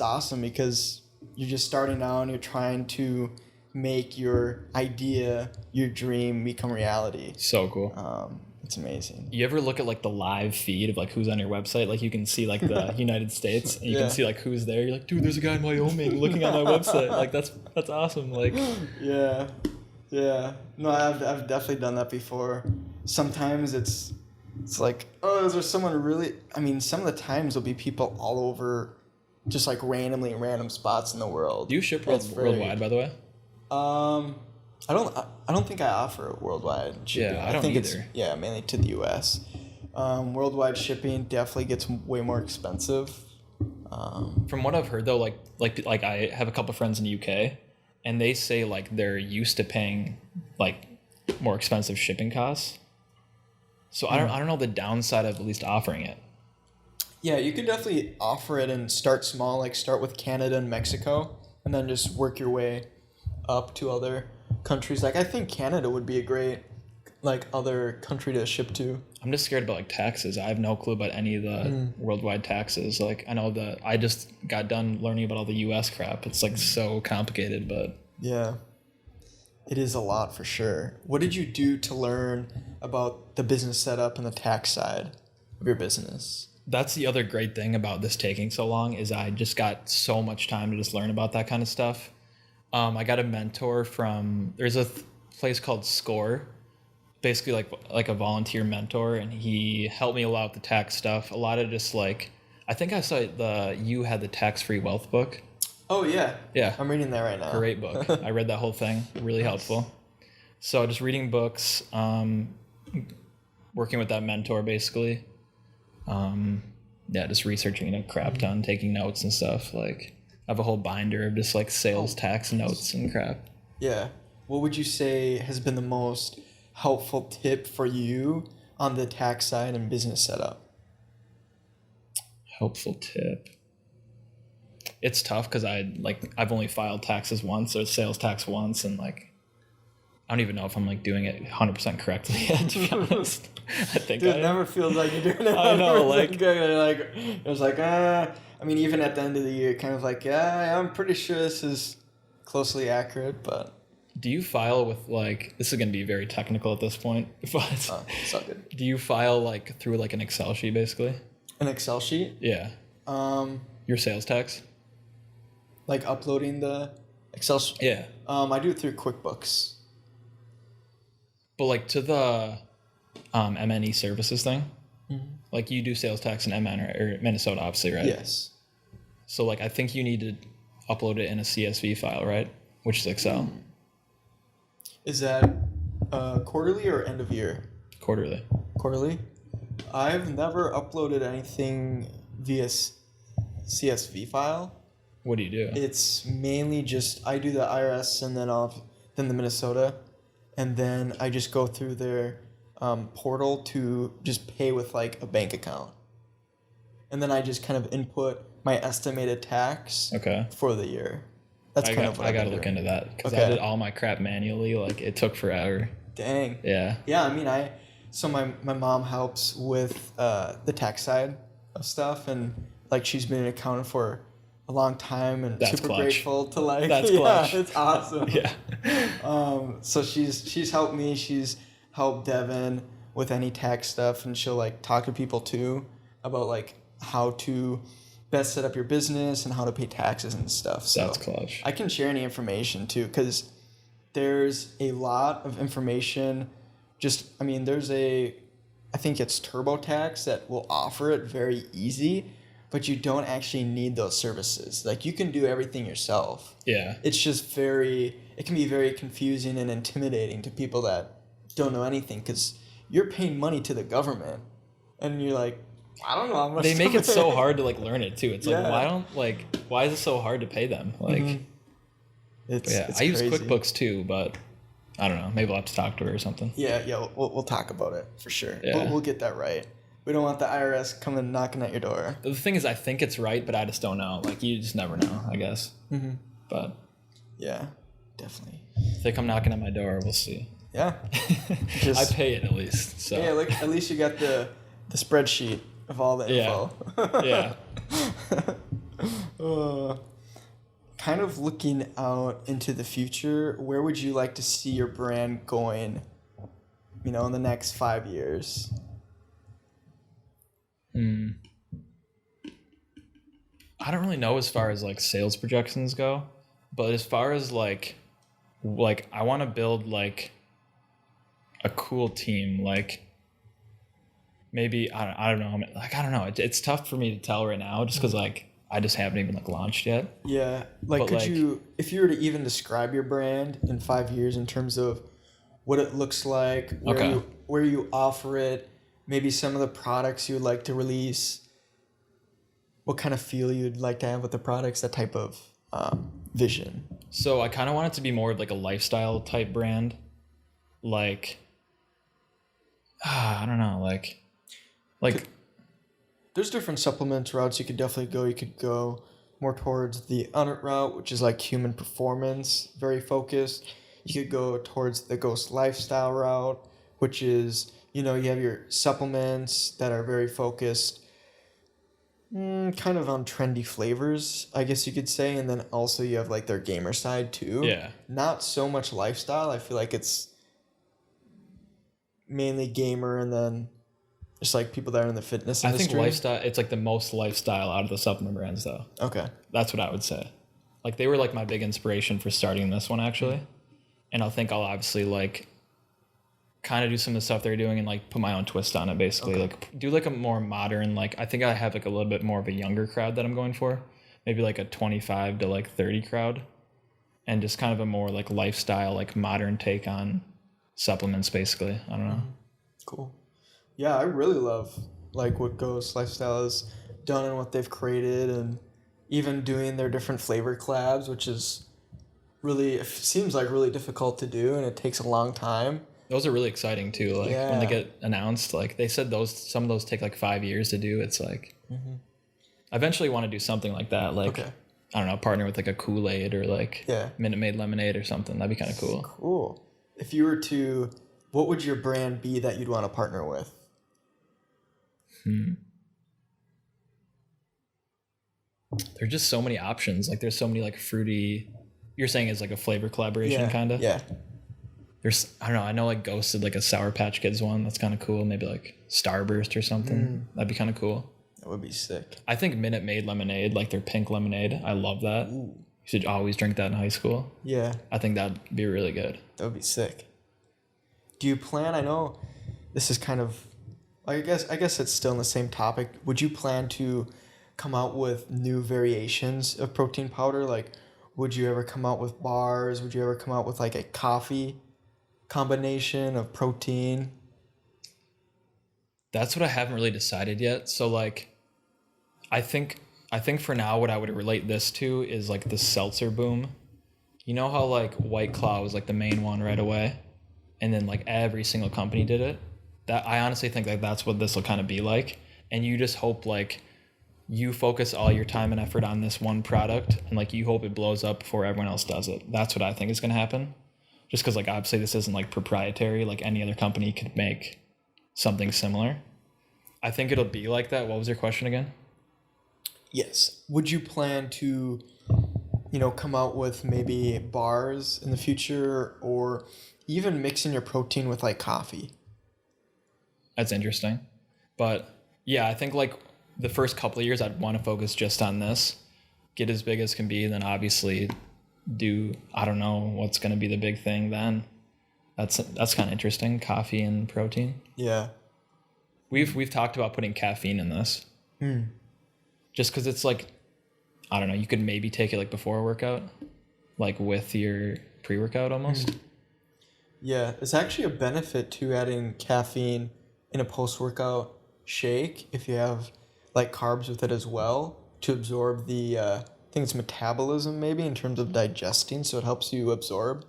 A: awesome, because you're just starting out and you're trying to make your idea, your dream become reality.
B: So cool.
A: It's amazing.
B: You ever look at like the live feed of like who's on your website? Like you can see like the United States, and you can see like who's there. You're like, dude, there's a guy in Wyoming looking at my website. Like that's awesome. Like
A: yeah. No, I've definitely done that before. Sometimes it's like, oh, is there someone really? I mean, some of the times there'll be people all over, just like randomly in random spots in the world.
B: Do you ship worldwide, by the way?
A: I don't think I offer worldwide shipping.
B: Yeah, I don't
A: think
B: either.
A: It's mainly to the US. Worldwide shipping definitely gets way more expensive.
B: From what I've heard though, like I have a couple friends in the UK, and they say like they're used to paying like more expensive shipping costs. So I don't know the downside of at least offering it.
A: Yeah, you could definitely offer it and start small, like start with Canada and Mexico, and then just work your way up to other countries. Like I think Canada would be a great like other country to ship to?
B: I'm just scared about like taxes. I have no clue about any of the worldwide taxes. Like I know that I just got done learning about all the US crap. It's like so complicated, but
A: Yeah. It is a lot for sure. What did you do to learn about the business setup and the tax side of your business?
B: that's the other great thing about this taking so long is I just got so much time to just learn about that kind of stuff. I got a mentor from there's a place called Score, basically like a volunteer mentor, and he helped me a lot with the tax stuff. A lot of just like I think I saw you had the tax-free wealth book.
A: Oh, yeah.
B: Yeah,
A: I'm reading that right now.
B: great book. I read that whole thing. Really helpful. So just reading books, working with that mentor basically. Yeah, just researching a crap ton, taking notes and stuff. Like I have a whole binder of just like sales tax notes and crap.
A: Yeah. What would you say has been the most helpful tip for you on the tax side and business setup?
B: Helpful tip. It's tough because I've only filed taxes once or sales tax once, and like I don't even know if I'm like doing it 100% correctly yet, to be honest. I think
A: Dude, it never feels like you're doing it.
B: I know, like
A: it was like, I mean, even at the end of the year, kind of like, yeah, I'm pretty sure this is closely accurate, but.
B: do you file with like this is gonna be very technical at this point, but
A: It's all good.
B: do you file like through like an Excel sheet basically?
A: An Excel sheet?
B: Yeah. Your sales tax?
A: Like uploading the Excel sheet?
B: Yeah.
A: I do it through QuickBooks.
B: But like to the MNE services thing, like you do sales tax in MN or Minnesota, obviously, right?
A: Yes.
B: So like I think you need to upload it in a CSV file, right? Which is Excel.
A: Is that quarterly or end of year?
B: Quarterly.
A: Quarterly? I've never uploaded anything via CSV file.
B: What do you do?
A: It's mainly just I do the IRS and then the Minnesota, and then I just go through their portal to just pay with like a bank account, and then I just kind of input my estimated tax
B: Okay.
A: for the year. That's
B: I
A: kind of what
B: I gotta
A: do.
B: look into that because
A: Okay.
B: I did all my crap manually. Like it took forever.
A: Dang.
B: Yeah.
A: Yeah, I mean, so my mom helps with the tax side of stuff, and like she's been accounting for a long time, and
B: That's
A: super
B: clutch.
A: grateful to like.
B: That's
A: yeah,
B: clutch.
A: it's awesome.
B: Yeah.
A: So she's helped me. She's helped Devin with any tax stuff, and she'll like talk to people too about like how to best set up your business and how to pay taxes and stuff. So
B: That's clutch.
A: I can share any information too, because there's a lot of information. I mean, I think it's TurboTax that will offer it very easy, but you don't actually need those services. Like you can do everything yourself.
B: Yeah.
A: It's just it can be very confusing and intimidating to people that don't know anything, because you're paying money to the government and you're like, I don't know how much
B: They make
A: to
B: it so
A: pay.
B: hard to like learn it too. It's
A: Yeah.
B: like why is it so hard to pay them? Like
A: It's
B: I use
A: crazy.
B: QuickBooks too, but I don't know. Maybe I'll have to talk to her or something.
A: Yeah, we'll talk about it for sure.
B: Yeah.
A: We'll get that right. We don't want the IRS coming knocking at your door.
B: The thing is, I think it's right, but I just don't know. Like you just never know, I guess.
A: Mm-hmm.
B: But
A: Yeah, definitely.
B: if they come knocking at my door, we'll see.
A: Yeah.
B: I pay it at least. So
A: Yeah, like at least you got the spreadsheet of all the info.
B: yeah.
A: Kind of looking out into the future, where would you like to see your brand going, in the next 5 years?
B: I don't really know as far as like sales projections go, but as far as like I want to build like a cool team, like maybe I don't know, like I don't know. It's tough for me to tell right now just because like I just haven't even like launched yet.
A: Yeah, like
B: But,
A: could
B: like-
A: you, if you were to even describe your brand in 5 years in terms of what it looks like,
B: Okay.
A: where you offer it, maybe some of the products you would like to release, what kind of feel you'd like to have with the products, that type of vision.
B: So I kind of want it to be more of like a lifestyle type brand, like I don't know, like
A: There's different supplements routes you could definitely go. You could go more towards the Unit route, which is like human performance, very focused. You could go towards the Ghost lifestyle route, which is, you know, you have your supplements that are very focused kind of on trendy flavors, I guess you could say, and then also you have like their gamer side too.
B: Yeah.
A: Not so much lifestyle. I feel like it's mainly gamer and then just like people that are in the fitness
B: I
A: industry.
B: think lifestyle, it's like the most lifestyle out of the supplement brands though.
A: Okay.
B: That's what I would say. Like they were like my big inspiration for starting this one actually. And I think I'll obviously like kind of do some of the stuff they're doing and like put my own twist on it basically.
A: Okay.
B: Like do like a more modern, like I think I have like a little bit more of a younger crowd that I'm going for. Maybe like a 25 to like 30 crowd. And just kind of a more like lifestyle, like modern take on supplements basically. I don't know.
A: Cool. Yeah, I really love like what Ghost Lifestyle has done and what they've created, and even doing their different flavor collabs, which is really, it seems like really difficult to do, and it takes a long time.
B: Those are really exciting too. Like when they
A: Yeah.
B: get announced, like they said some of those take like 5 years to do. It's like I eventually want to do something like that. Like
A: Okay.
B: I don't know, partner with like a Kool-Aid or like
A: Yeah.
B: Minute Maid lemonade or something. That'd be kind of cool.
A: Cool. If you were to, what would your brand be that you'd want to partner with?
B: There's just so many options. Like there's so many like fruity. You're saying it's like a flavor collaboration kind of.
A: Yeah.
B: There's I don't know. I know like Ghost did like a Sour Patch Kids one. That's kind of cool. Maybe like Starburst or something. That'd be kind of cool.
A: That would be sick.
B: I think Minute Maid lemonade, like their pink lemonade. I love that.
A: Ooh.
B: You should always drink that in high school.
A: Yeah,
B: I think that'd be really good.
A: that would be sick. Do you plan, I know this is kind of, I guess it's still in the same topic. Would you plan to come out with new variations of protein powder? Like, would you ever come out with bars? Would you ever come out with like a coffee combination of protein?
B: That's what I haven't really decided yet. So like, I think for now, what I would relate this to is like the seltzer boom. You know how like White Claw was like the main one right away, and then like every single company did it. That I honestly think like that's what this will kind of be like, and you just hope like you focus all your time and effort on this one product, and like you hope it blows up before everyone else does it. That's what I think is gonna happen. Just because like obviously this isn't like proprietary, like any other company could make something similar. I think it'll be like that. What was your question again?
A: Yes. Would you plan to, come out with maybe bars in the future, or even mixing your protein with like coffee?
B: That's interesting. But yeah, I think like the first couple of years I'd want to focus just on this, get as big as can be, then obviously do I don't know what's going to be the big thing then. That's kind of interesting, coffee and protein.
A: Yeah.
B: We've talked about putting caffeine in this. Just cuz it's like I don't know, you could maybe take it like before a workout, like with your pre-workout almost.
A: Yeah, it's actually a benefit to adding caffeine in a post-workout shake if you have like carbs with it as well to absorb the I think it's metabolism maybe in terms of digesting, so it helps you absorb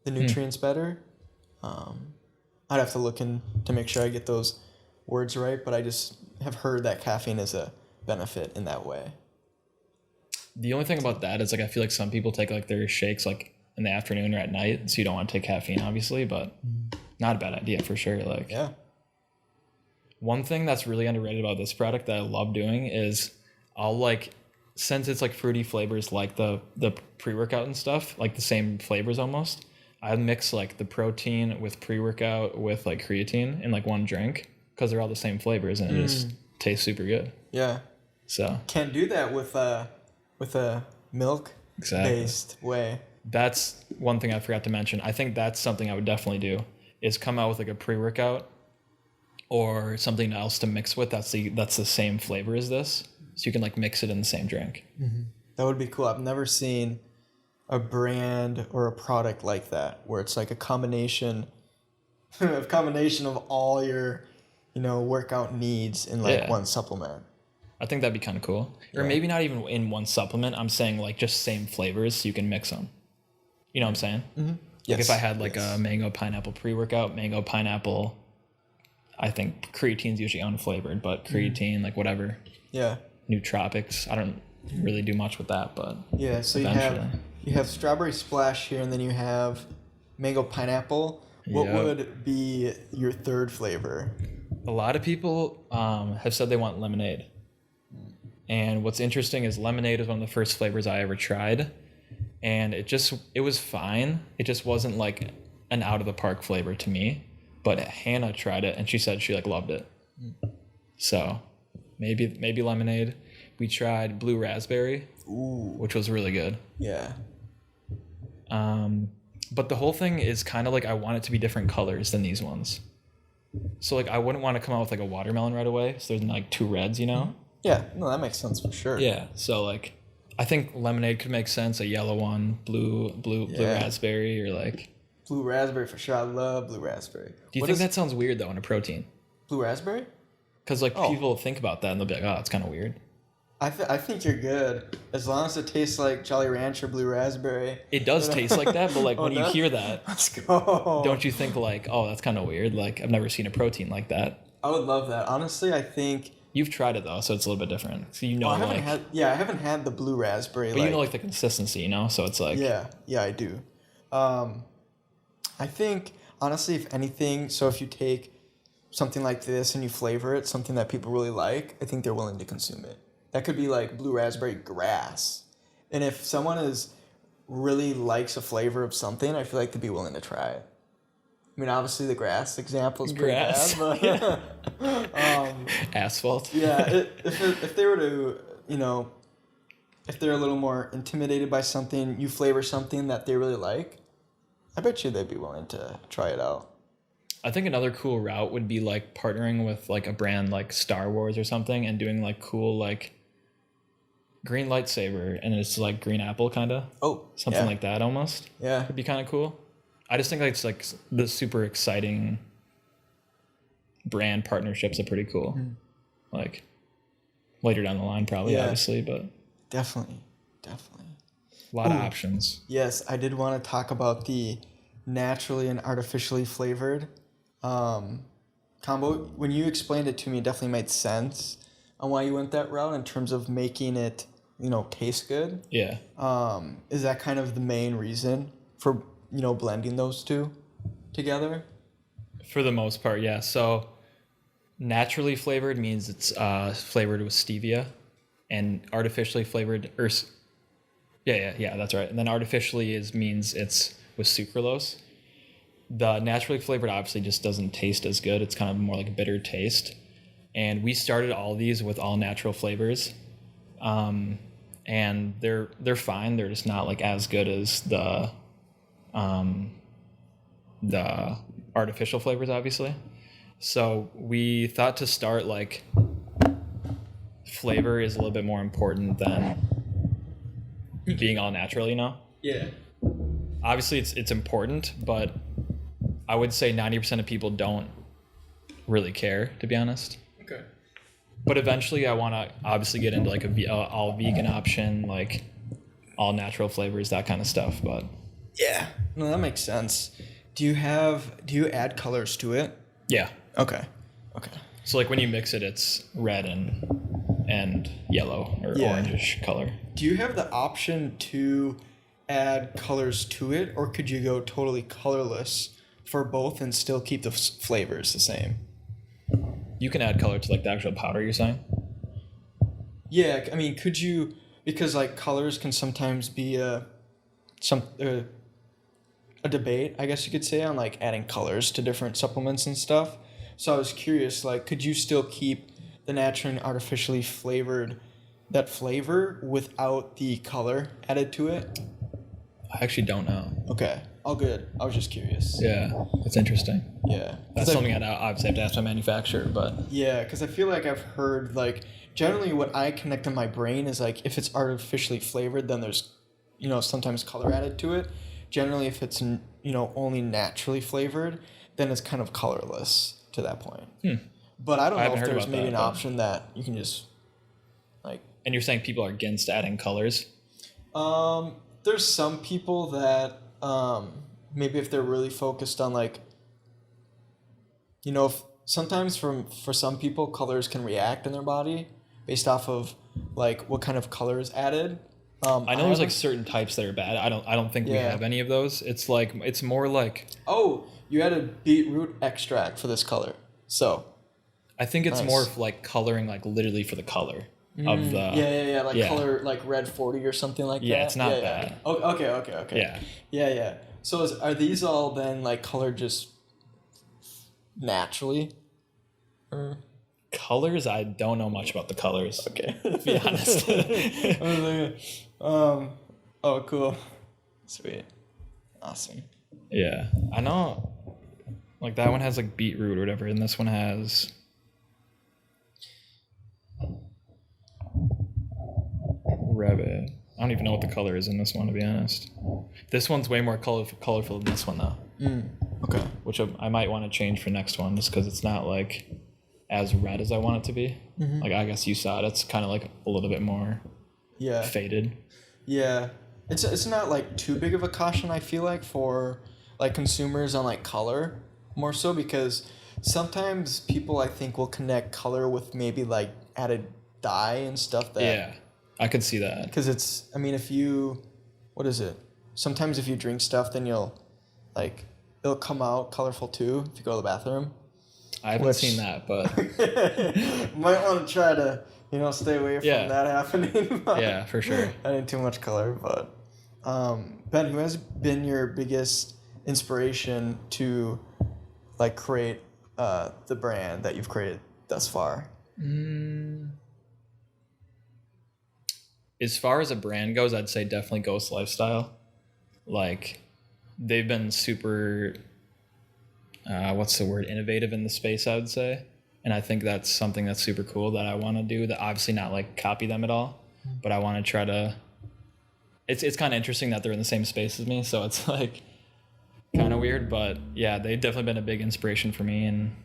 A: the nutrients better. I'd have to look in to make sure I get those words right, but I just have heard that caffeine is a benefit in that way.
B: The only thing about that is like I feel like some people take like their shakes like in the afternoon or at night, so you don't want to take caffeine obviously, but not a bad idea for sure. Like
A: Yeah.
B: one thing that's really underrated about this product that I love doing is I'll like since it's like fruity flavors like the pre-workout and stuff, like the same flavors almost, I mix like the protein with pre-workout with like creatine in like one drink because they're all the same flavors and it just tastes super good.
A: Yeah.
B: So
A: Can't do that with a milk based way.
B: that's one thing I forgot to mention. I think that's something I would definitely do is come out with like a pre-workout or something else to mix with that's the same flavor as this. So you can like mix it in the same drink.
A: That would be cool. I've never seen a brand or a product like that where it's like a combination of all your, workout needs in like one supplement.
B: I think that'd be kind of cool. Or maybe not even in one supplement. I'm saying like just same flavors so you can mix them. You know what I'm saying?
A: Mm-hmm.
B: Like if I had like a mango pineapple pre-workout, mango pineapple, I think creatine's usually unflavored, but creatine, like whatever.
A: Yeah.
B: Nootropics. I don't really do much with that, but
A: yeah. So you have strawberry splash here, and then you have mango pineapple. What
B: Yep.
A: would be your third flavor?
B: A lot of people have said they want lemonade. And what's interesting is lemonade is one of the first flavors I ever tried. And it was fine. It just wasn't like an out of the park flavor to me. But Hannah tried it and she said she like loved it. So maybe lemonade. We tried blue raspberry,
A: Ooh.
B: which was really good.
A: Yeah.
B: But the whole thing is kind of like I want it to be different colors than these ones. So like I wouldn't want to come out with like a watermelon right away. So there's like two reds, you know?
A: Yeah. No, that makes sense for sure.
B: Yeah. So like I think lemonade could make sense. A yellow one, blue
A: Yeah.
B: raspberry, or like.
A: Blue raspberry for sure. I love blue raspberry.
B: Do you think that sounds weird though in a protein?
A: blue raspberry?
B: Because like
A: Oh.
B: people think about that and they'll be like, oh, it's kind of weird.
A: I think you're good as long as it tastes like Jolly Rancher blue raspberry.
B: It does taste like that, but like
A: Oh,
B: when you
A: no?
B: hear that,
A: Let's go.
B: don't you think like, oh, that's kind of weird? Like I've never seen a protein like that.
A: I would love that. Honestly, I think.
B: You've tried it though, so it's a little bit different. So you know,
A: I haven't
B: like,
A: had. I haven't had the blue raspberry.
B: but you know, like the consistency, you know. So it's like,
A: Yeah, I do. I think honestly, if anything, so if you take something like this and you flavor it, something that people really like, I think they're willing to consume it. That could be like blue raspberry grass, and if someone really likes a flavor of something, I feel like they'd be willing to try it. I mean, obviously the grass example is pretty
B: Grass,
A: bad, but
B: asphalt.
A: yeah, if they were to, if they're a little more intimidated by something, you flavor something that they really like, I bet you they'd be willing to try it out.
B: I think another cool route would be like partnering with like a brand like Star Wars or something and doing like cool like green lightsaber and it's like green apple kind of.
A: Oh,
B: Something
A: yeah.
B: like that almost.
A: Yeah.
B: Would be kind of cool. I just think like it's like the super exciting brand partnerships are pretty cool. Like later down the line probably,
A: Yeah.
B: obviously, but
A: Definitely.
B: a lot of
A: Ooh.
B: options.
A: Yes, I did want to talk about the naturally and artificially flavored combo. When you explained it to me, it definitely made sense on why you went that route in terms of making it, taste good.
B: Yeah.
A: Is that kind of the main reason for, blending those two together?
B: For the most part, yeah. So naturally flavored means it's flavored with stevia, and artificially flavored, yeah, that's right. And then artificially means it's with sucralose. The naturally flavored obviously just doesn't taste as good. It's kind of more like a bitter taste. And we started all these with all natural flavors, and they're fine. They're just not like as good as the artificial flavors, obviously. So we thought to start like flavor is a little bit more important than being all natural,
A: Yeah.
B: Obviously it's important, but I would say 90% of people don't really care, to be honest.
A: Okay.
B: But eventually I want to obviously get into like a all vegan option, like all natural flavors, that kind of stuff. But
A: Yeah. No, that makes sense. Do you add colors to it?
B: yeah.
A: Okay.
B: So like when you mix it, it's red and yellow or
A: Yeah.
B: orangish color.
A: Do you have the option to add colors to it, or could you go totally colorless for both and still keep the flavors the same?
B: You can add color to like the actual powder, you're saying?
A: Yeah, I mean, could you, because like colors can sometimes be a debate, I guess you could say, on like adding colors to different supplements and stuff. So I was curious, like, could you still keep the natural and artificially flavored, that flavor without the color added to it?
B: I actually don't know.
A: Okay, all good. I was just curious.
B: Yeah, that's interesting.
A: Yeah.
B: That's something I'd obviously have to ask my manufacturer, but
A: Yeah, because I feel like I've heard, like, generally what I connect in my brain is, like, if it's artificially flavored, then there's, sometimes color added to it. Generally, if it's, only naturally flavored, then it's kind of colorless to that point. But I don't
B: I
A: know
B: haven't
A: if
B: heard
A: there's
B: about
A: maybe
B: that,
A: an
B: but-
A: option that you can just, like...
B: and you're saying people are against adding colors?
A: There's some people that, maybe if they're really focused on, like, sometimes for some people, colors can react in their body based off of, like, what kind of color is added.
B: I know there's like certain types that are bad. I don't think we
A: Yeah.
B: have any of those. It's like it's more like
A: Oh, you added beetroot extract for this color. So
B: I think it's
A: Nice.
B: more of like coloring, like literally for the color of the.
A: yeah, like
B: yeah.
A: color like red 40 or something like that.
B: Yeah, it's not bad.
A: Oh, okay. Yeah. So are these all then like colored just naturally? Or?
B: Colors, I don't know much about the colors.
A: Okay.
B: To be honest.
A: Oh, cool. Sweet. Awesome.
B: Yeah, I know. Like that one has like beetroot or whatever, and this one has. Rabbit. I don't even know what the color is in this one, to be honest. This one's way more colorful than this one, though.
A: Okay.
B: Which I might want to change for next one, just because it's not like as red as I want it to be. Like I guess you saw it. It's kind of like a little bit more faded.
A: Yeah. It's not like too big of a caution, I feel like, for like consumers on like color, more so because sometimes people I think will connect color with maybe like added dye and stuff that.
B: Yeah, I could see that.
A: Because it's, I mean, if you, what is it? Sometimes if you drink stuff, then you'll, like, it'll come out colorful too if you go to the bathroom.
B: I haven't seen that, but.
A: Might want to try to, stay away from that happening.
B: Yeah, for sure.
A: Adding too much color, but. Ben, who has been your biggest inspiration to, like, create the brand that you've created thus far?
B: As far as a brand goes, I'd say definitely Ghost Lifestyle. Like, they've been super, innovative in the space, I would say. And I think that's something that's super cool that I want to do, that obviously not, like, copy them at all. But I want to try to... It's kind of interesting that they're in the same space as me, so it's, like, kind of weird. But, yeah, they've definitely been a big inspiration for me, and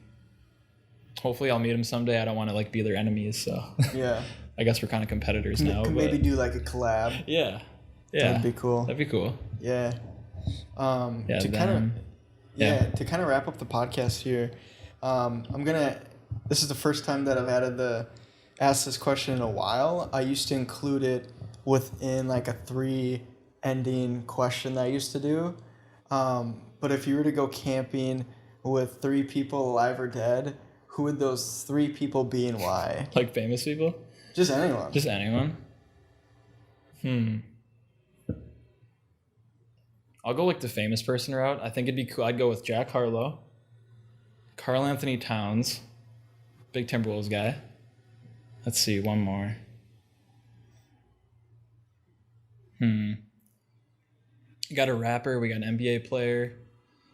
B: hopefully I'll meet them someday. I don't want to, like, be their enemies, so...
A: Yeah.
B: I guess we're kind of competitors now.
A: Could maybe do like a collab.
B: Yeah.
A: That'd be cool.
B: That'd be cool.
A: Yeah.
B: To
A: kind of wrap up the podcast here, this is the first time that I've asked this question in a while. I used to include it within like a 3 ending question that I used to do. But if you were to go camping with 3 people alive or dead, who would those 3 people be and why?
B: Like famous people?
A: Just anyone.
B: Just anyone? I'll go like the famous person route. I think it'd be cool. I'd go with Jack Harlow, Karl Anthony Towns, big Timberwolves guy. Let's see, one more. We got a rapper. We got an NBA player.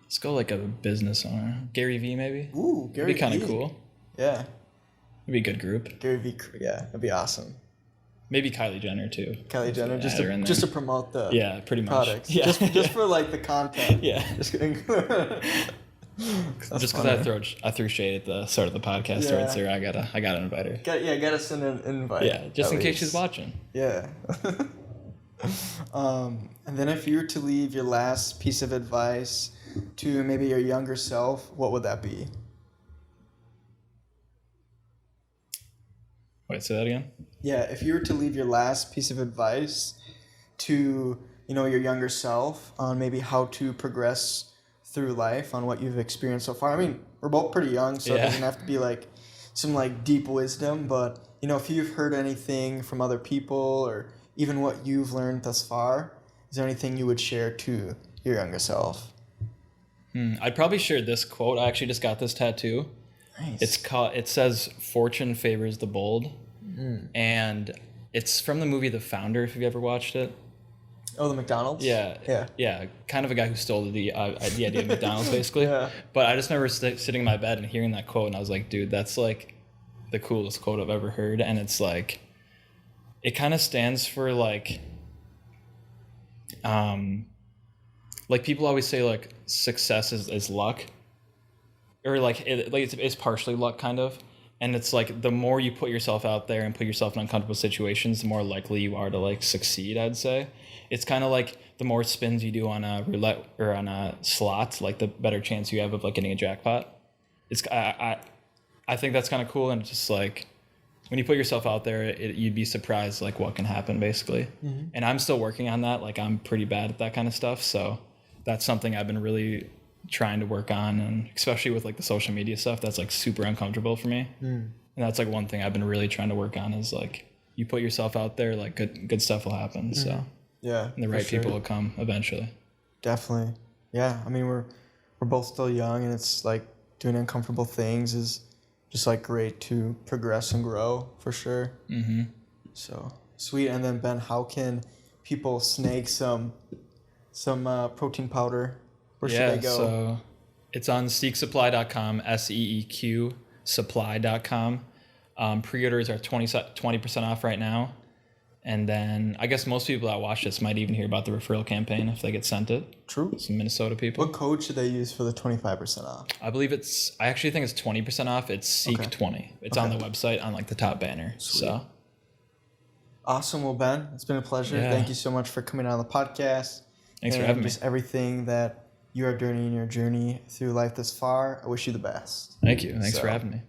B: Let's go like a business owner. Gary V maybe?
A: Ooh, Gary V.
B: It'd be kind of cool.
A: Yeah.
B: It'd be a good group.
A: Gary V, yeah, that'd be awesome.
B: Maybe Kylie Jenner too.
A: Kylie Jenner, just to promote the
B: pretty much.
A: Products.
B: Yeah.
A: Just for like the content.
B: Yeah.
A: Just kidding.
B: Just because I threw shade at the start of the podcast right there, I gotta invite her.
A: Gotta send an invite.
B: Yeah, just in case she's watching.
A: Yeah. And then if you were to leave your last piece of advice to maybe your younger self, what would that be?
B: Wait, say that again?
A: Yeah, if you were to leave your last piece of advice to, your younger self on maybe how to progress through life, on what you've experienced so far. I mean, we're both pretty young, so it doesn't have to be like some like deep wisdom, but if you've heard anything from other people or even what you've learned thus far, is there anything you would share to your younger self?
B: I'd probably share this quote. I actually just got this tattoo.
A: Nice.
B: It says "Fortune favors the bold," and it's from the movie The Founder. If you've ever watched it.
A: Oh, the McDonald's.
B: Yeah. Kind of a guy who stole the idea of McDonald's, basically.
A: Yeah.
B: But I just remember sitting in my bed and hearing that quote, and I was like, dude, that's like the coolest quote I've ever heard, and it's like, it kind of stands for like people always say like success is luck. Or it's partially luck, kind of, and it's like the more you put yourself out there and put yourself in uncomfortable situations, the more likely you are to like succeed. I'd say it's kind of like the more spins you do on a roulette or on a slot, like the better chance you have of like getting a jackpot. I think that's kind of cool, and it's just like when you put yourself out there, you'd be surprised like what can happen basically. And I'm still working on that. Like I'm pretty bad at that kind of stuff. So that's something I've been really trying to work on, and especially with like the social media stuff, that's like super uncomfortable for me. And that's like one thing I've been really trying to work on is like you put yourself out there, like good stuff will happen. So
A: Yeah.
B: and the right people will come eventually.
A: Definitely. Yeah. I mean, we're both still young, and it's like doing uncomfortable things is just like great to progress and grow for sure. So sweet. And then Ben, how can people snag some protein powder? Where should they go?
B: So it's on SEEQsupply.com, SEEQ supply.com. Pre-orders are 20% off right now. And then I guess most people that watch this might even hear about the referral campaign if they get sent it.
A: True.
B: Some Minnesota people.
A: What code should they use for the 25% off?
B: I actually think it's 20% off. It's SEEQ20. It's on the website on like the top banner.
A: Sweet.
B: So
A: awesome. Well, Ben, it's been a pleasure.
B: Yeah.
A: Thank you so much for coming on the podcast.
B: Thanks for having me.
A: Just everything that you are doing in your journey through life thus far. I wish you the best.
B: Thank you. Thanks for having me.